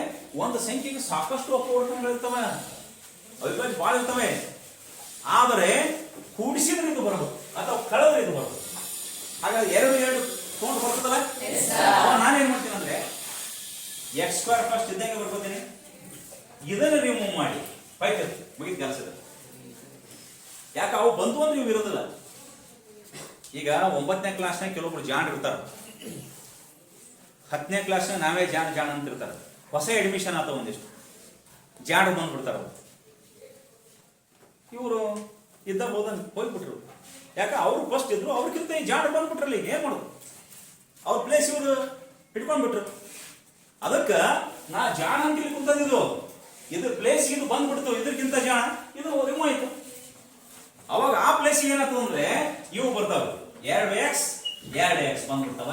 ಒಂದು ಸಂಖ್ಯೆಗೆ ಸಾಕಷ್ಟು ಅಪವರ್ತನಗಳಿರ್ತವೆ, ಅವಿಭಾಜ್ಯ ಬಹಳ ಇರ್ತವೆ. ಆದರೆ ಕೂಡಿಸಿದ್ರೆ ಇದು ಬರಬಹುದು ಅಥವಾ ಕಳೆದ್ರೆ ಇದು ಬರಬಹುದು. ಹಾಗಾಗಿ 2 ತಗೊಂಡು ಬರ್ತದಲ್ಲ. ನಾನೇನ್ ಮಾಡ್ತೀನಿ ಅಂದ್ರೆ x² ಫಸ್ಟ್ ಇದ್ದಂಗೆ ಬರ್ಕೋತೀನಿ, ಇದನ್ನು ರಿಮೂವ್ ಮಾಡಿ ಬೈಕ್ ಮುಗಿದ ಕೆಲಸದ. ಯಾಕೆ ಅವು ಬಂತು ಅಂದ್ರೆ ಇವು ಇರೋದಿಲ್ಲ. ಈಗ 9ನೇ ಕ್ಲಾಸ್ನಾಗ ಕೆಲವೊಬ್ರು ಜಾಣ ಇರ್ತಾರ, 10ನೇ ಕ್ಲಾಸ್ನಾಗ ನಾವೇ ಜಾಣ ಅಂತ ಇರ್ತಾರ. ಹೊಸ ಅಡ್ಮಿಷನ್ ಆತ ಒಂದಿಷ್ಟು ಜಾಣ ಬಂದ್ಬಿಡ್ತಾರ. ಇವರು ಇದ್ದ ಹೋದಂಗೆ ಹೋಗ್ಬಿಟ್ರು. ಯಾಕೆ ಅವ್ರು ಫಸ್ಟ್ ಇದ್ರು, ಅವ್ರಿಗಿಂತ ಈ ಜಾಣ ಬಂದ್ಬಿಟ್ರಲ್ಲ. ಈಗ ಏನ್ ಮಾಡೋದು, ಅವ್ರ ಪ್ಲೇಸ್ ಇವರು ಹಿಡ್ಕೊಂಡ್ಬಿಟ್ರು. ಅದಕ್ಕ ನಾ ಜಾಣ ಅಂತ ಇಲ್ಲಿ ಕುಂತಂದಿದ್ದು, ಇದ್ರ ಪ್ಲೇಸ್ ಇದು ಬಂದ್ಬಿಡ್ತು, ಇದ್ರಕ್ಕಿಂತ ಜಾಣ ಇದು ರಿಮೂವ್ ಆಯ್ತು. ಅವಾಗ ಆ ಪ್ಲೇಸ್ ಏನಾಯ್ತು ಅಂದ್ರೆ ಇವು ಬರ್ತಾವೆ 2x 2x ಬಂದ್ಬಿಡ್ತಾವ.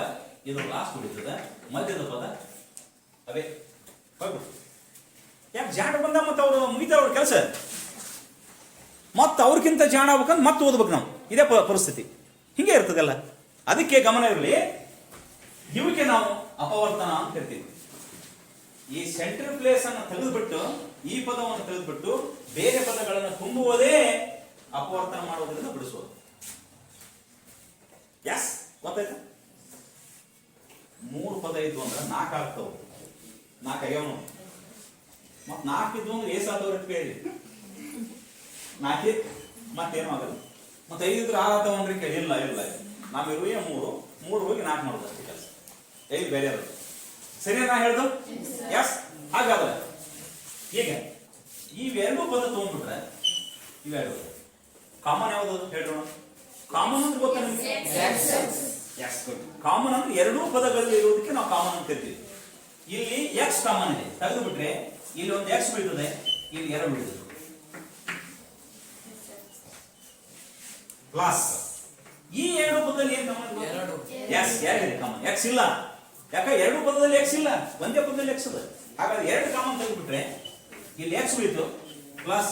ಇದು ಲಾಸ್ಟ್ ಉಳಿತದ, ಮಧ್ಯದ ಪದ ಅವೇ ಹೋಗ್ಬಿಟ್ಟು. ಯಾಕೆ ಜಾಣ ಬಂದ ಮತ್ತೆ ಅವ್ರು ಮುಗಿತಾವ ಅವ್ರ ಕೆಲಸ, ಮತ್ತೆ ಅವ್ರಿಗಿಂತ ಜಾಣ ಆಗ್ಬೇಕಂತ ಮತ್ತೆ ಓದ್ಬೇಕು ನಾವು. ಇದೇ ಪರಿಸ್ಥಿತಿ ಹಿಂಗೆ ಇರ್ತದಲ್ಲ. ಅದಕ್ಕೆ ಗಮನ ಇರಲಿ, ಇವಕ್ಕೆ ನಾವು ಅಪವರ್ತನ ಅಂತ ಕರಿತೀವಿ. ಈ ಸೆಂಟ್ರಲ್ ಪ್ಲೇಸ್ ಅನ್ನು ತೆಗೆದುಬಿಟ್ಟು, ಈ ಪದವನ್ನು ತೆಗೆದುಬಿಟ್ಟು ಬೇರೆ ಪದಗಳನ್ನು ತುಂಬುವುದೇ ಅಪವರ್ತನ ಮಾಡೋದ್ರಿಂದ ಬಿಡಿಸೋದು. ಎಸ್, ಗೊತ್ತಾಯ್ತಾ? 3 ಪದ ಇದ್ವು ಅಂದ್ರೆ 4 ಆಗ್ತಾವ, 4 ಆಗ್ಯಾವನು. ಮತ್ 4 ಇದ್ವು ಅಂದ್ರೆ ಏಸಾದವ್ರ ಕೇಳಿ 4 ಮತ್ತೇನು ಆಗಲ್ಲ. ಮತ್ತೆ 5 ಇದ್ರೆ 6 ಆಗ್ತಾವನ್ರಿ ಕೇಳಿ. ಇಲ್ಲ ನಾವಿರುವೆ 3 ಹೋಗಿ 4 ಮಾಡೋದು ಅಷ್ಟೇ ಕೆಲಸ. 5 ಬೇರೆ ಅದು. ಸರಿ ನಾ ಹೇಳ್ದು? ಎಸ್. ಹಾಗಾದ್ರೆ ಈಗ ಇವೆರಡು ಪದ ತಗೊಂಡ್ಬಿಟ್ರೆ ಇವೆರಡು ಕಾಮನ್ ಯಾವ್ದು ಹೇಳೋಣ? ಕಾಮನ್ ಅಂತ ಗೊತ್ತಾ ನಿಮ್ಗೆ? ಕಾಮನ್ ಅಂದ್ರೆ ಎರಡೂ ಪದಗಳಲ್ಲಿ ಇರೋದಕ್ಕೆ ನಾವು ಕಾಮನ್ ಅಂತ ಕರಿತೀವಿ. ಇಲ್ಲಿ ಎಕ್ಸ್ ಕಾಮನ್ ಇದೆ, ತೆಗೆದು ಬಿಟ್ರೆ ಇಲ್ಲಿ ಒಂದು ಎಕ್ಸ್ ಬೀಳ್ತದೆ, ಇಲ್ಲಿ 2 ಬೀಳ್ತದೆ. ಪ್ಲಸ್ ಈ 2 ಪದದಲ್ಲಿ ಏನು ಕಾಮನ್? 2 ಇದೆ ಕಾಮನ್. ಎಕ್ಸ್ ಇಲ್ಲ. ಯಾಕೆ? 2 ಪದದಲ್ಲಿ ಎಕ್ಸ್ ಇಲ್ಲ, ಒಂದೇ ಪದದಲ್ಲಿ ಎಕ್ಸ್ ಅದ. ಹಾಗಾದ್ರೆ 2 ಕಾಮನ್ ತೆಗೆದು ಬಿಟ್ರೆ ಇಲ್ಲಿ ಎಕ್ಸ್ ಉಳಿತು ಪ್ಲಸ್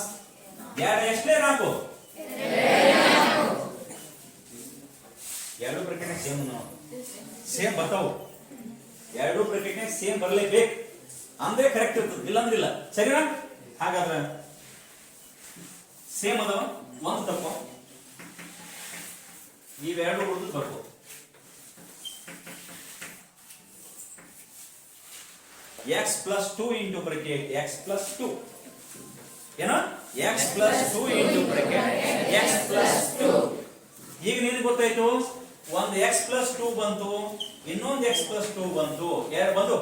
ಎರಡು ಎಷ್ಟೇ 4 ಎರಡು ಬ್ರಾಕೆಟ್ ಸೇಮ್ ಬರ್ತಾವು ಎರಡು ಬ್ರಾಕೆಟ್ ಸೇಮ್ ಬರಲೇಬೇಕು ಅಂದ್ರೆ ಕರೆಕ್ಟ್ ಇರ್ತದೆ ಇಲ್ಲಾಂದ್ರೆ ಇಲ್ಲ ಸರಿನಾ ಹಾಗಾದ್ರೆ ಸೇಮ್ ಅದಾವ ಒಂದು ತಪ್ಪು ಇವೆರಡು ಉಳಿದು ಬರ್ಬೋದು x plus 2 into bracket x plus 2 ಏನೋ x plus 2 into bracket x plus 2 ಈಗ ನಿನಗೆ ಗೊತ್ತಾಯ್ತು ಒಂದು x plus 2 ಬಂತು ಇನ್ನೊಂದು x plus 2 ಬಂತು ಎರಡು ಬಂದು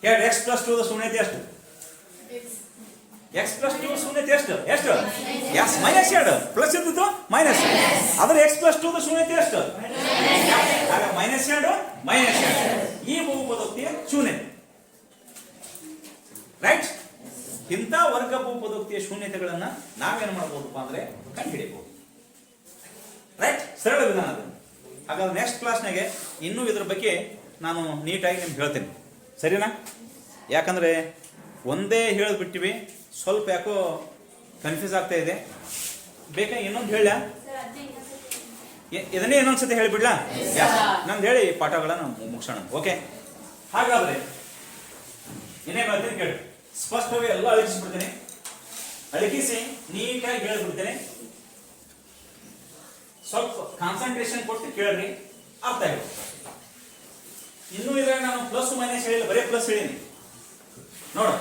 ಎರಡು x plus 2 ದ ಶೂನ್ಯತೆ ಎಷ್ಟು x plus 2 ಶೂನ್ಯತೆ ಎಷ್ಟು yes minus ಎರಡು ಪ್ಲಸ್ ಇದ್ದು ಮೈನಸ್ ಅದರ x plus 2 ದ ಶೂನ್ಯತೆ ಎಷ್ಟು ಆಗ ಮೈನಸ್ ಎರಡು ಈ ಬಹುಪದೋಕ್ತಿಯ ಶೂನ್ಯತೆ ರೈಟ್ ಇಂಥ ವರ್ಗ ಬಹುಪದೋಕ್ತಿಯ ಶೂನ್ಯತೆಗಳನ್ನ ನಾವೇನು ಮಾಡಬಹುದಪ್ಪ ಅಂದ್ರೆ ಕಂಡುಹಿಡಿಯಬಹುದು ರೈಟ್ ಸರಳ ವಿಧಾನ ಅದು ಹಾಗಾದ್ರೆ ನೆಕ್ಸ್ಟ್ ಕ್ಲಾಸ್ನಾಗೆ ಇನ್ನೂ ಇದ್ರ ಬಗ್ಗೆ ನಾನು ನೀಟಾಗಿ ನಿಮ್ಗೆ ಹೇಳ್ತೇನೆ ಸರಿನಾ ಯಾಕಂದ್ರೆ ಒಂದೇ ಹೇಳಿಬಿಟ್ಟಿವಿ ಸ್ವಲ್ಪ ಯಾಕೋ ಕನ್ಫ್ಯೂಸ್ ಆಗ್ತಾ ಇದೆ ಬೇಕಾ ಇನ್ನೊಂದು ಹೇಳ ಇದನ್ನೇ ಇನ್ನೊಂದ್ಸತಿ ಹೇಳಿಬಿಡ್ಲಾ ನಂದು ಹೇಳಿ ಪಾಠಗಳನ್ನ ಮುಗಿಸೋಣ ಓಕೆ ಹಾಗಾದ್ರೆ ಇನ್ನೇ ಹೇಳ್ತೀನಿ ಕೇಳಿ ಸ್ಪಷ್ಟವಾಗಿ ಎಲ್ಲ ಅಳಿಸಿಬಿಡ್ತೇನೆ ಅಳಿಕಿಸಿ ನೀಟಾಗಿ ಹೇಳಿಬಿಡ್ತೇನೆ ಸ್ವಲ್ಪ ಕಾನ್ಸಂಟ್ರೇಷನ್ ಕೊಟ್ಟು ಕೇಳ್ರಿ ಅರ್ಥ ಆಗಿ ಇನ್ನೂ ಇದ್ರಾಗ ನಾನು ಪ್ಲಸ್ ಮೈನಸ್ ಹೇಳಿಲ್ಲ ಬರೀ ಪ್ಲಸ್ ಹೇಳಿನಿ ನೋಡ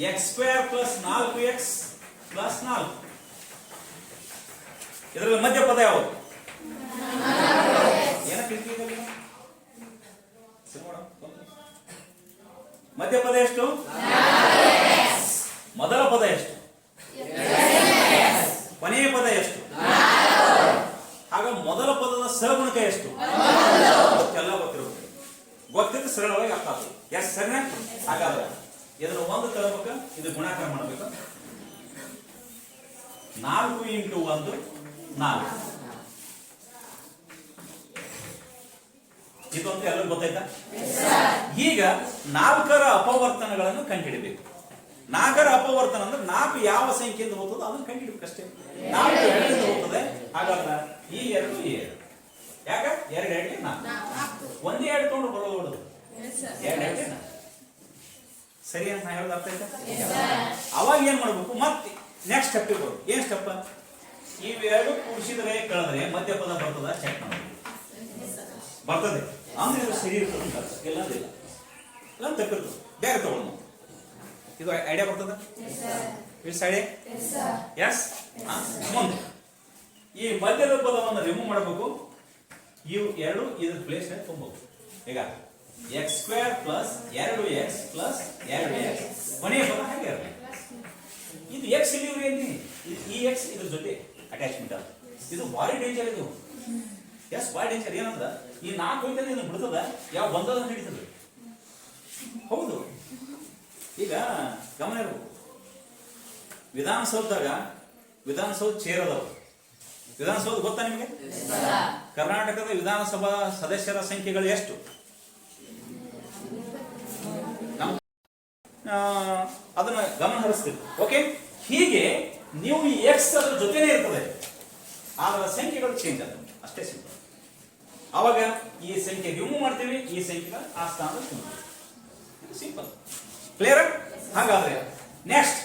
x² ಪ್ಲಸ್ 4x ಪ್ಲಸ್ 4 ಇದರಲ್ಲಿ ಮಧ್ಯ ಪದ ಯಾವುದು ಏನ ಮಧ್ಯ ಪದ ಎಷ್ಟು ಮೊದಲ ಪದ ಎಷ್ಟು ಕೊನೆಯ ಪದ ಎಷ್ಟು ಆಗ ಮೊದಲ ಪದದ ಸಹಗುಣಕ ಎಷ್ಟು ಎಲ್ಲ ಗೊತ್ತಿದ್ದು ಸರಳವಾಗಿ ಅರ್ಥ ಆಗ್ತದೆ ಎಸ್ ಸರಿನಾ ಹಾಗಾದ್ರೆ ಇದನ್ನು ಒಂದು ತರಬೇಕು ಇದು ಗುಣಾಕಾರ ಮಾಡಬೇಕು 4 ಇಂಟು 1 4 ಇದೊಂದು ಎಲ್ಲರಿಗೂ ಗೊತ್ತಾಯ್ತಾ ಈಗ 4ರ ಅಪವರ್ತನಗಳನ್ನು ಕಂಡುಹಿಡಬೇಕು 4ರ ಅಪವರ್ತನ ಅಂದ್ರೆ 4 ಯಾವ ಸಂಖ್ಯೆಯಿಂದ ಹೋಗ್ತದೋ ಅದನ್ನು ಕಂಡುಹಿಡಬೇಕು ಅಷ್ಟೇ 4 ಎರಡರಿಂದ ಹೋಗ್ತದೆ ಹಾಗಾದ್ರೆ ಈ ಎರಡು ಯಾಕ 2 2 4 ಒಂದೇ ಎರಡು ತಗೊಂಡು ಬರೋದು 2 2 ಸರಿ ಅಂತ ನಾ ಹೇಳೋದು ಅರ್ಥ ಆಯ್ತಾ ಅವಾಗ ಏನ್ ಮಾಡ್ಬೇಕು ಮತ್ತೆ ನೆಕ್ಸ್ಟ್ ಸ್ಟೆಪ್ ಇರ್ಬೋದು ಏನ್ ಸ್ಟೆಪ್ ಇವೆರಡು ಕೂಡಿಸಿದ್ರೆ ಕಳೆದ್ರೆ ಮಧ್ಯ ಪದ ಬರ್ತದ ಚೆಕ್ ಮಾಡಬೇಕು ಬರ್ತದೆ ಅಂದ್ರೆ ಇದು ಸರಿ ಇರ್ತದೆ ಇಲ್ಲ ತಪ್ಪಿರ್ತದೆ ಬೇರೆ ತಗೊಂಡು ಇದು ಐಡಿಯಾ ಬರ್ತದ ಇಟ್ಸ್ ಐಡಿಯಾ ಎಸ್ ಮುಂದೆ ಈ ಮಧ್ಯದ ಪದವನ್ನು ರಿಮೂವ್ ಮಾಡಬೇಕು ಇವು ಎರಡು ಇದ್ರ ಪ್ಲೇಸ್ ತುಂಬಬಹುದು ಈಗ x² plus 2x plus 2x ಕೊನೆಯ ಪದ ಹಾಗೆ ಇರಲಿ ಇದು x ಇಲ್ಲಿ ಏನಿ ಈ x ಇದ್ರ ಜೊತೆ ಅಟ್ಯಾಚ್ಮೆಂಟ್ ಅದು ಇದು ಭಾರಿ ಡೇಂಜರ್ ಇದು ಎಸ್ ಭಾರಿ ಡೇಂಜರ್ ಏನಂದ್ರ ಈ 4 ಹೋಯ್ತಂದ್ರೆ ಇದನ್ನು ಬಿಡ್ತದ ಯಾವ ಬಂದದ ಹಿಡಿತದೆ ಹೌದು ಈಗ ಗಮನ ಇರಬೇಕು ವಿಧಾನಸೌಧ ಚೇರ್ ಅದಾವ ವಿಧಾನಸೌಧ ಗೊತ್ತಾ ನಿಮಗೆ ಕರ್ನಾಟಕದ ವಿಧಾನಸಭಾ ಸದಸ್ಯರ ಸಂಖ್ಯೆಗಳು ಎಷ್ಟು ಅದನ್ನ ಗಮನ ಹರಿಸ್ತೀವಿ ಓಕೆ ಹೀಗೆ ನೀವು ಈ x ಅದರ ಜೊತೆನೇ ಇರ್ತದೆ ಅದರ ಸಂಖ್ಯೆಗಳು ಚೇಂಜ್ ಆಗ್ತವೆ ಅಷ್ಟೇ ಸಿಂಪಲ್ ಅವಾಗ ಈ ಸಂಖ್ಯೆ ರಿಮೂವ್ ಮಾಡ್ತೀವಿ ಈ ಸಂಖ್ಯೆ ಆ ಸ್ಥಾನದಲ್ಲಿ ಸಿಂಪಲ್ ಕ್ಲಿಯರ್ ಹಾಗಾದ್ರೆ ನೆಕ್ಸ್ಟ್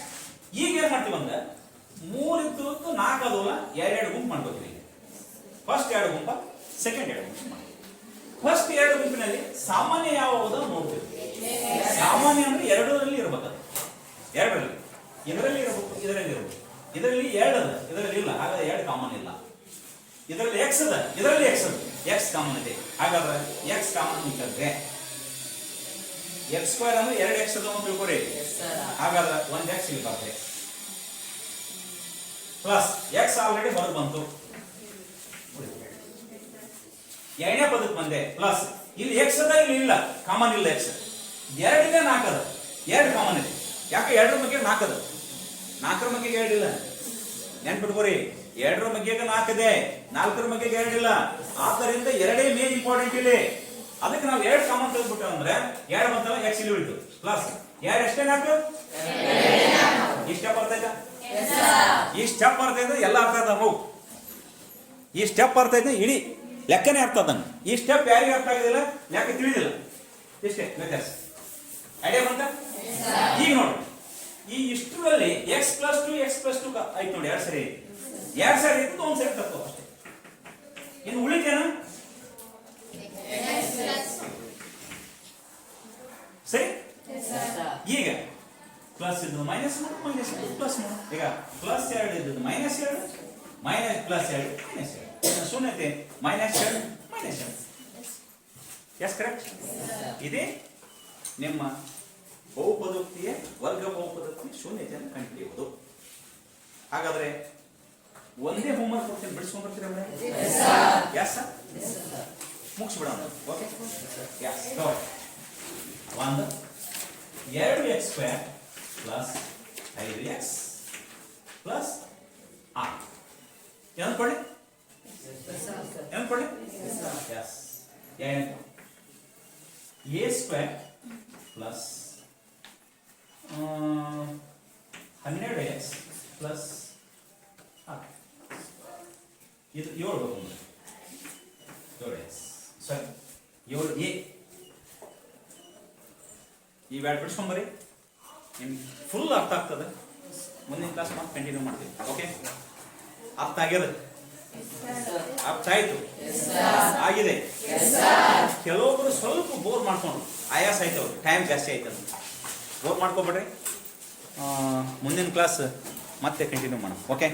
ಈಗ ಏನ್ ಮಾಡ್ತೀವಿ ಅಂದ್ರೆ 3 ಇದ್ದು 4 ಅದಲ್ಲ 2 ಗುಂಪು ಮಾಡ್ಕೋತೀವಿ ಫಸ್ಟ್ 2 ಗುಂಪ ಸೆಕೆಂಡ್ 2 ಗುಂಪು ಫಸ್ಟ್ 2 ಗುಂಪಿನಲ್ಲಿ ಸಾಮಾನ್ಯ ಯಾವುದು ನೋಡ್ತೀವಿ ಸಾಮಾನ್ಯ ಅಂದ್ರೆ ಎರಡರಲ್ಲಿ ಇರಬೇಕು ಎರಡರಲ್ಲಿ ಇದರಲ್ಲಿ ಇರಬೇಕು ಇದರಲ್ಲಿ 2 ಅದ ಇದರಲ್ಲಿ ಇಲ್ಲ ಹಾಗಾದ್ರೆ 2 ಕಾಮನ್ ಇಲ್ಲ ಇದರಲ್ಲಿ x ಅದ ಇದರಲ್ಲಿ x ಅದ x ಕಾಮನ್ ಇದೆ ಹಾಗಾದ್ರೆ x ಕಾಮನ್ ಇಟ್ಟರೆ x² ಅಂದ್ರೆ 2x ಅದ ಅಂತ ತಿಳ್ಕೊರಿ ಹಾಗಾದ್ರೆ 1x ಇಲ್ಲಿ ಬರ್ತದೆ ಪ್ಲಸ್ x ಆಲ್ರೆಡಿ ಹೊರಗೆ ಬಂತು ಎರಡನೇ ಪದಕ್ಕೆ ಬಂದೆ ಪ್ಲಸ್ ಇಲ್ಲಿ x ಅದ ಇಲ್ಲಿ ಇಲ್ಲ ಕಾಮನ್ ಇಲ್ಲ x 2 ಇದೆ 4 ಅದ 2 ಕಾಮನ್ ಇದೆ ಯಾಕೆ 2ರ ಬಗ್ಗೆ 4 ಅದ 4ರ ಬಗ್ಗೆ 2 ಇಲ್ಲ ನೆನ್ಪಿಟ್ಕೋರಿ 2ರ ಬಗ್ಗೆ 4 ಇದೆ 4ರ ಬಗ್ಗೆ 2 ಇಲ್ಲ ಆದ್ದರಿಂದ 2 ಮೇನ್ ಇಂಪಾರ್ಟೆಂಟ್ ಇಲ್ಲಿ ಅದಕ್ಕೆ ನಾವು 2 ಕಾಮನ್ ತೆಗೆದುಬಿಟ್ಟು ಅಂದ್ರೆ 2 ಬಂತಲ್ಲ x ಇಲ್ಲಿ ಉಳಿತು ಪ್ಲಸ್ ಎರಡು ಎಷ್ಟೇ ನಾಲ್ಕು ಈ ಸ್ಟೆಪ್ ಅರ್ಥ ಆಯ್ತಾ? ಈ ಸ್ಟೆಪ್ ಅರ್ಥ ಆಯ್ತು ಎಲ್ಲ ಅರ್ಥ ಆಯ್ತ ಮಗು. ಈ ಸ್ಟೆಪ್ ಅರ್ಥ ಆಯ್ತು ಇಡೀ ಲೆಕ್ಕನೇ ಅರ್ಥ ಆದಂಗೆ. ಈ ಸ್ಟೆಪ್ ಯಾರಿಗೆ ಅರ್ಥ ಆಗೋದಿಲ್ಲ, ಲೆಕ್ಕ ತಿಳಿದಿಲ್ಲ, ಇಷ್ಟೇ ವ್ಯತ್ಯಾಸ. ಐಡಿಯಾ ಬಂತ? ಈಗ ನೋಡಿ, ಈ ಇಷ್ಟರಲ್ಲಿ x+2 x+2 ಆಯ್ತು ನೋಡಿ, ಎರಡು ಸರಿ ಇತ್ತು, ಒಂದು ಸರಿ ತಪ್ಪು ಅಷ್ಟೇ. ಇನ್ನು ಉಳಿತೇನು ಸರಿ. ಈಗ ಪ್ಲಸ್ ಇದ್ದು ಮೈನಸ್ ಮಾಡು, ಮೈನಸ್ ಇದ್ದು ಪ್ಲಸ್ ಮಾಡು. ಈಗ +2 ಇದ್ದು -2, +2 -2 ಶೂನ್ಯತೆ -2 -2. Yes correct. ಇದೇ ನಿಮ್ಮ ಬಹುಪದೋಕ್ತಿಯ ವರ್ಗ ಬಹುಪದೋಕ್ತಿ ಶೂನ್ಯತೆಯನ್ನು ಕಂಡುಹಿಡಿಯುವುದು. ಹಾಗಾದ್ರೆ ಒಂದೇ ಹೋಮ್ವರ್ಕ್ ಕೊಡ್ತೀನಿ, ಬಿಡಿಸ್ಕೊಂಡ್ಬರ್ತೀರ ಮೇಡಮ್? ಎಸ್ ಸರ್, ಮುಗಿಸ್ಬಿಡೋಣ. ಓಕೆ, ಎಸ್ ನೋಡಿ. 1 2x² + 5x + 6 ಏನು ಕೊಡಿ? ಏನು ಕೊಡಿ? ಎಸ್. a² + 12x + 6 ಇದು 7 ಬರುತ್ತೆ. 7x ಸರಿ, 7a. ಈ ಬ್ಯಾಡ್ ಬಿಡಿಸ್ಕೊಂಬರಿ, ನಿಮ್ಗೆ ಫುಲ್ ಅರ್ಥ ಆಗ್ತದೆ. ಮುಂದಿನ ಕ್ಲಾಸ್ ಮತ್ತೆ ಕಂಟಿನ್ಯೂ ಮಾಡ್ತೀವಿ. ಓಕೆ, ಅರ್ಥ ಆಗ್ಯದ? ಅರ್ಥ ಆಯ್ತು? ಆಗಿದೆ. ಕೆಲವೊಬ್ರು ಸ್ವಲ್ಪ ಬೋರ್ ಮಾಡ್ಕೊಂಡು ಆಯಾಸ ಆಯ್ತವ್ರು, ಟೈಮ್ ಜಾಸ್ತಿ ಆಯ್ತದ. ಬೋರ್ ಮಾಡ್ಕೊಬೇಡ್ರಿ, ಮುಂದಿನ ಕ್ಲಾಸ್ ಮತ್ತೆ ಕಂಟಿನ್ಯೂ ಮಾಡೋಣ. ಓಕೆ.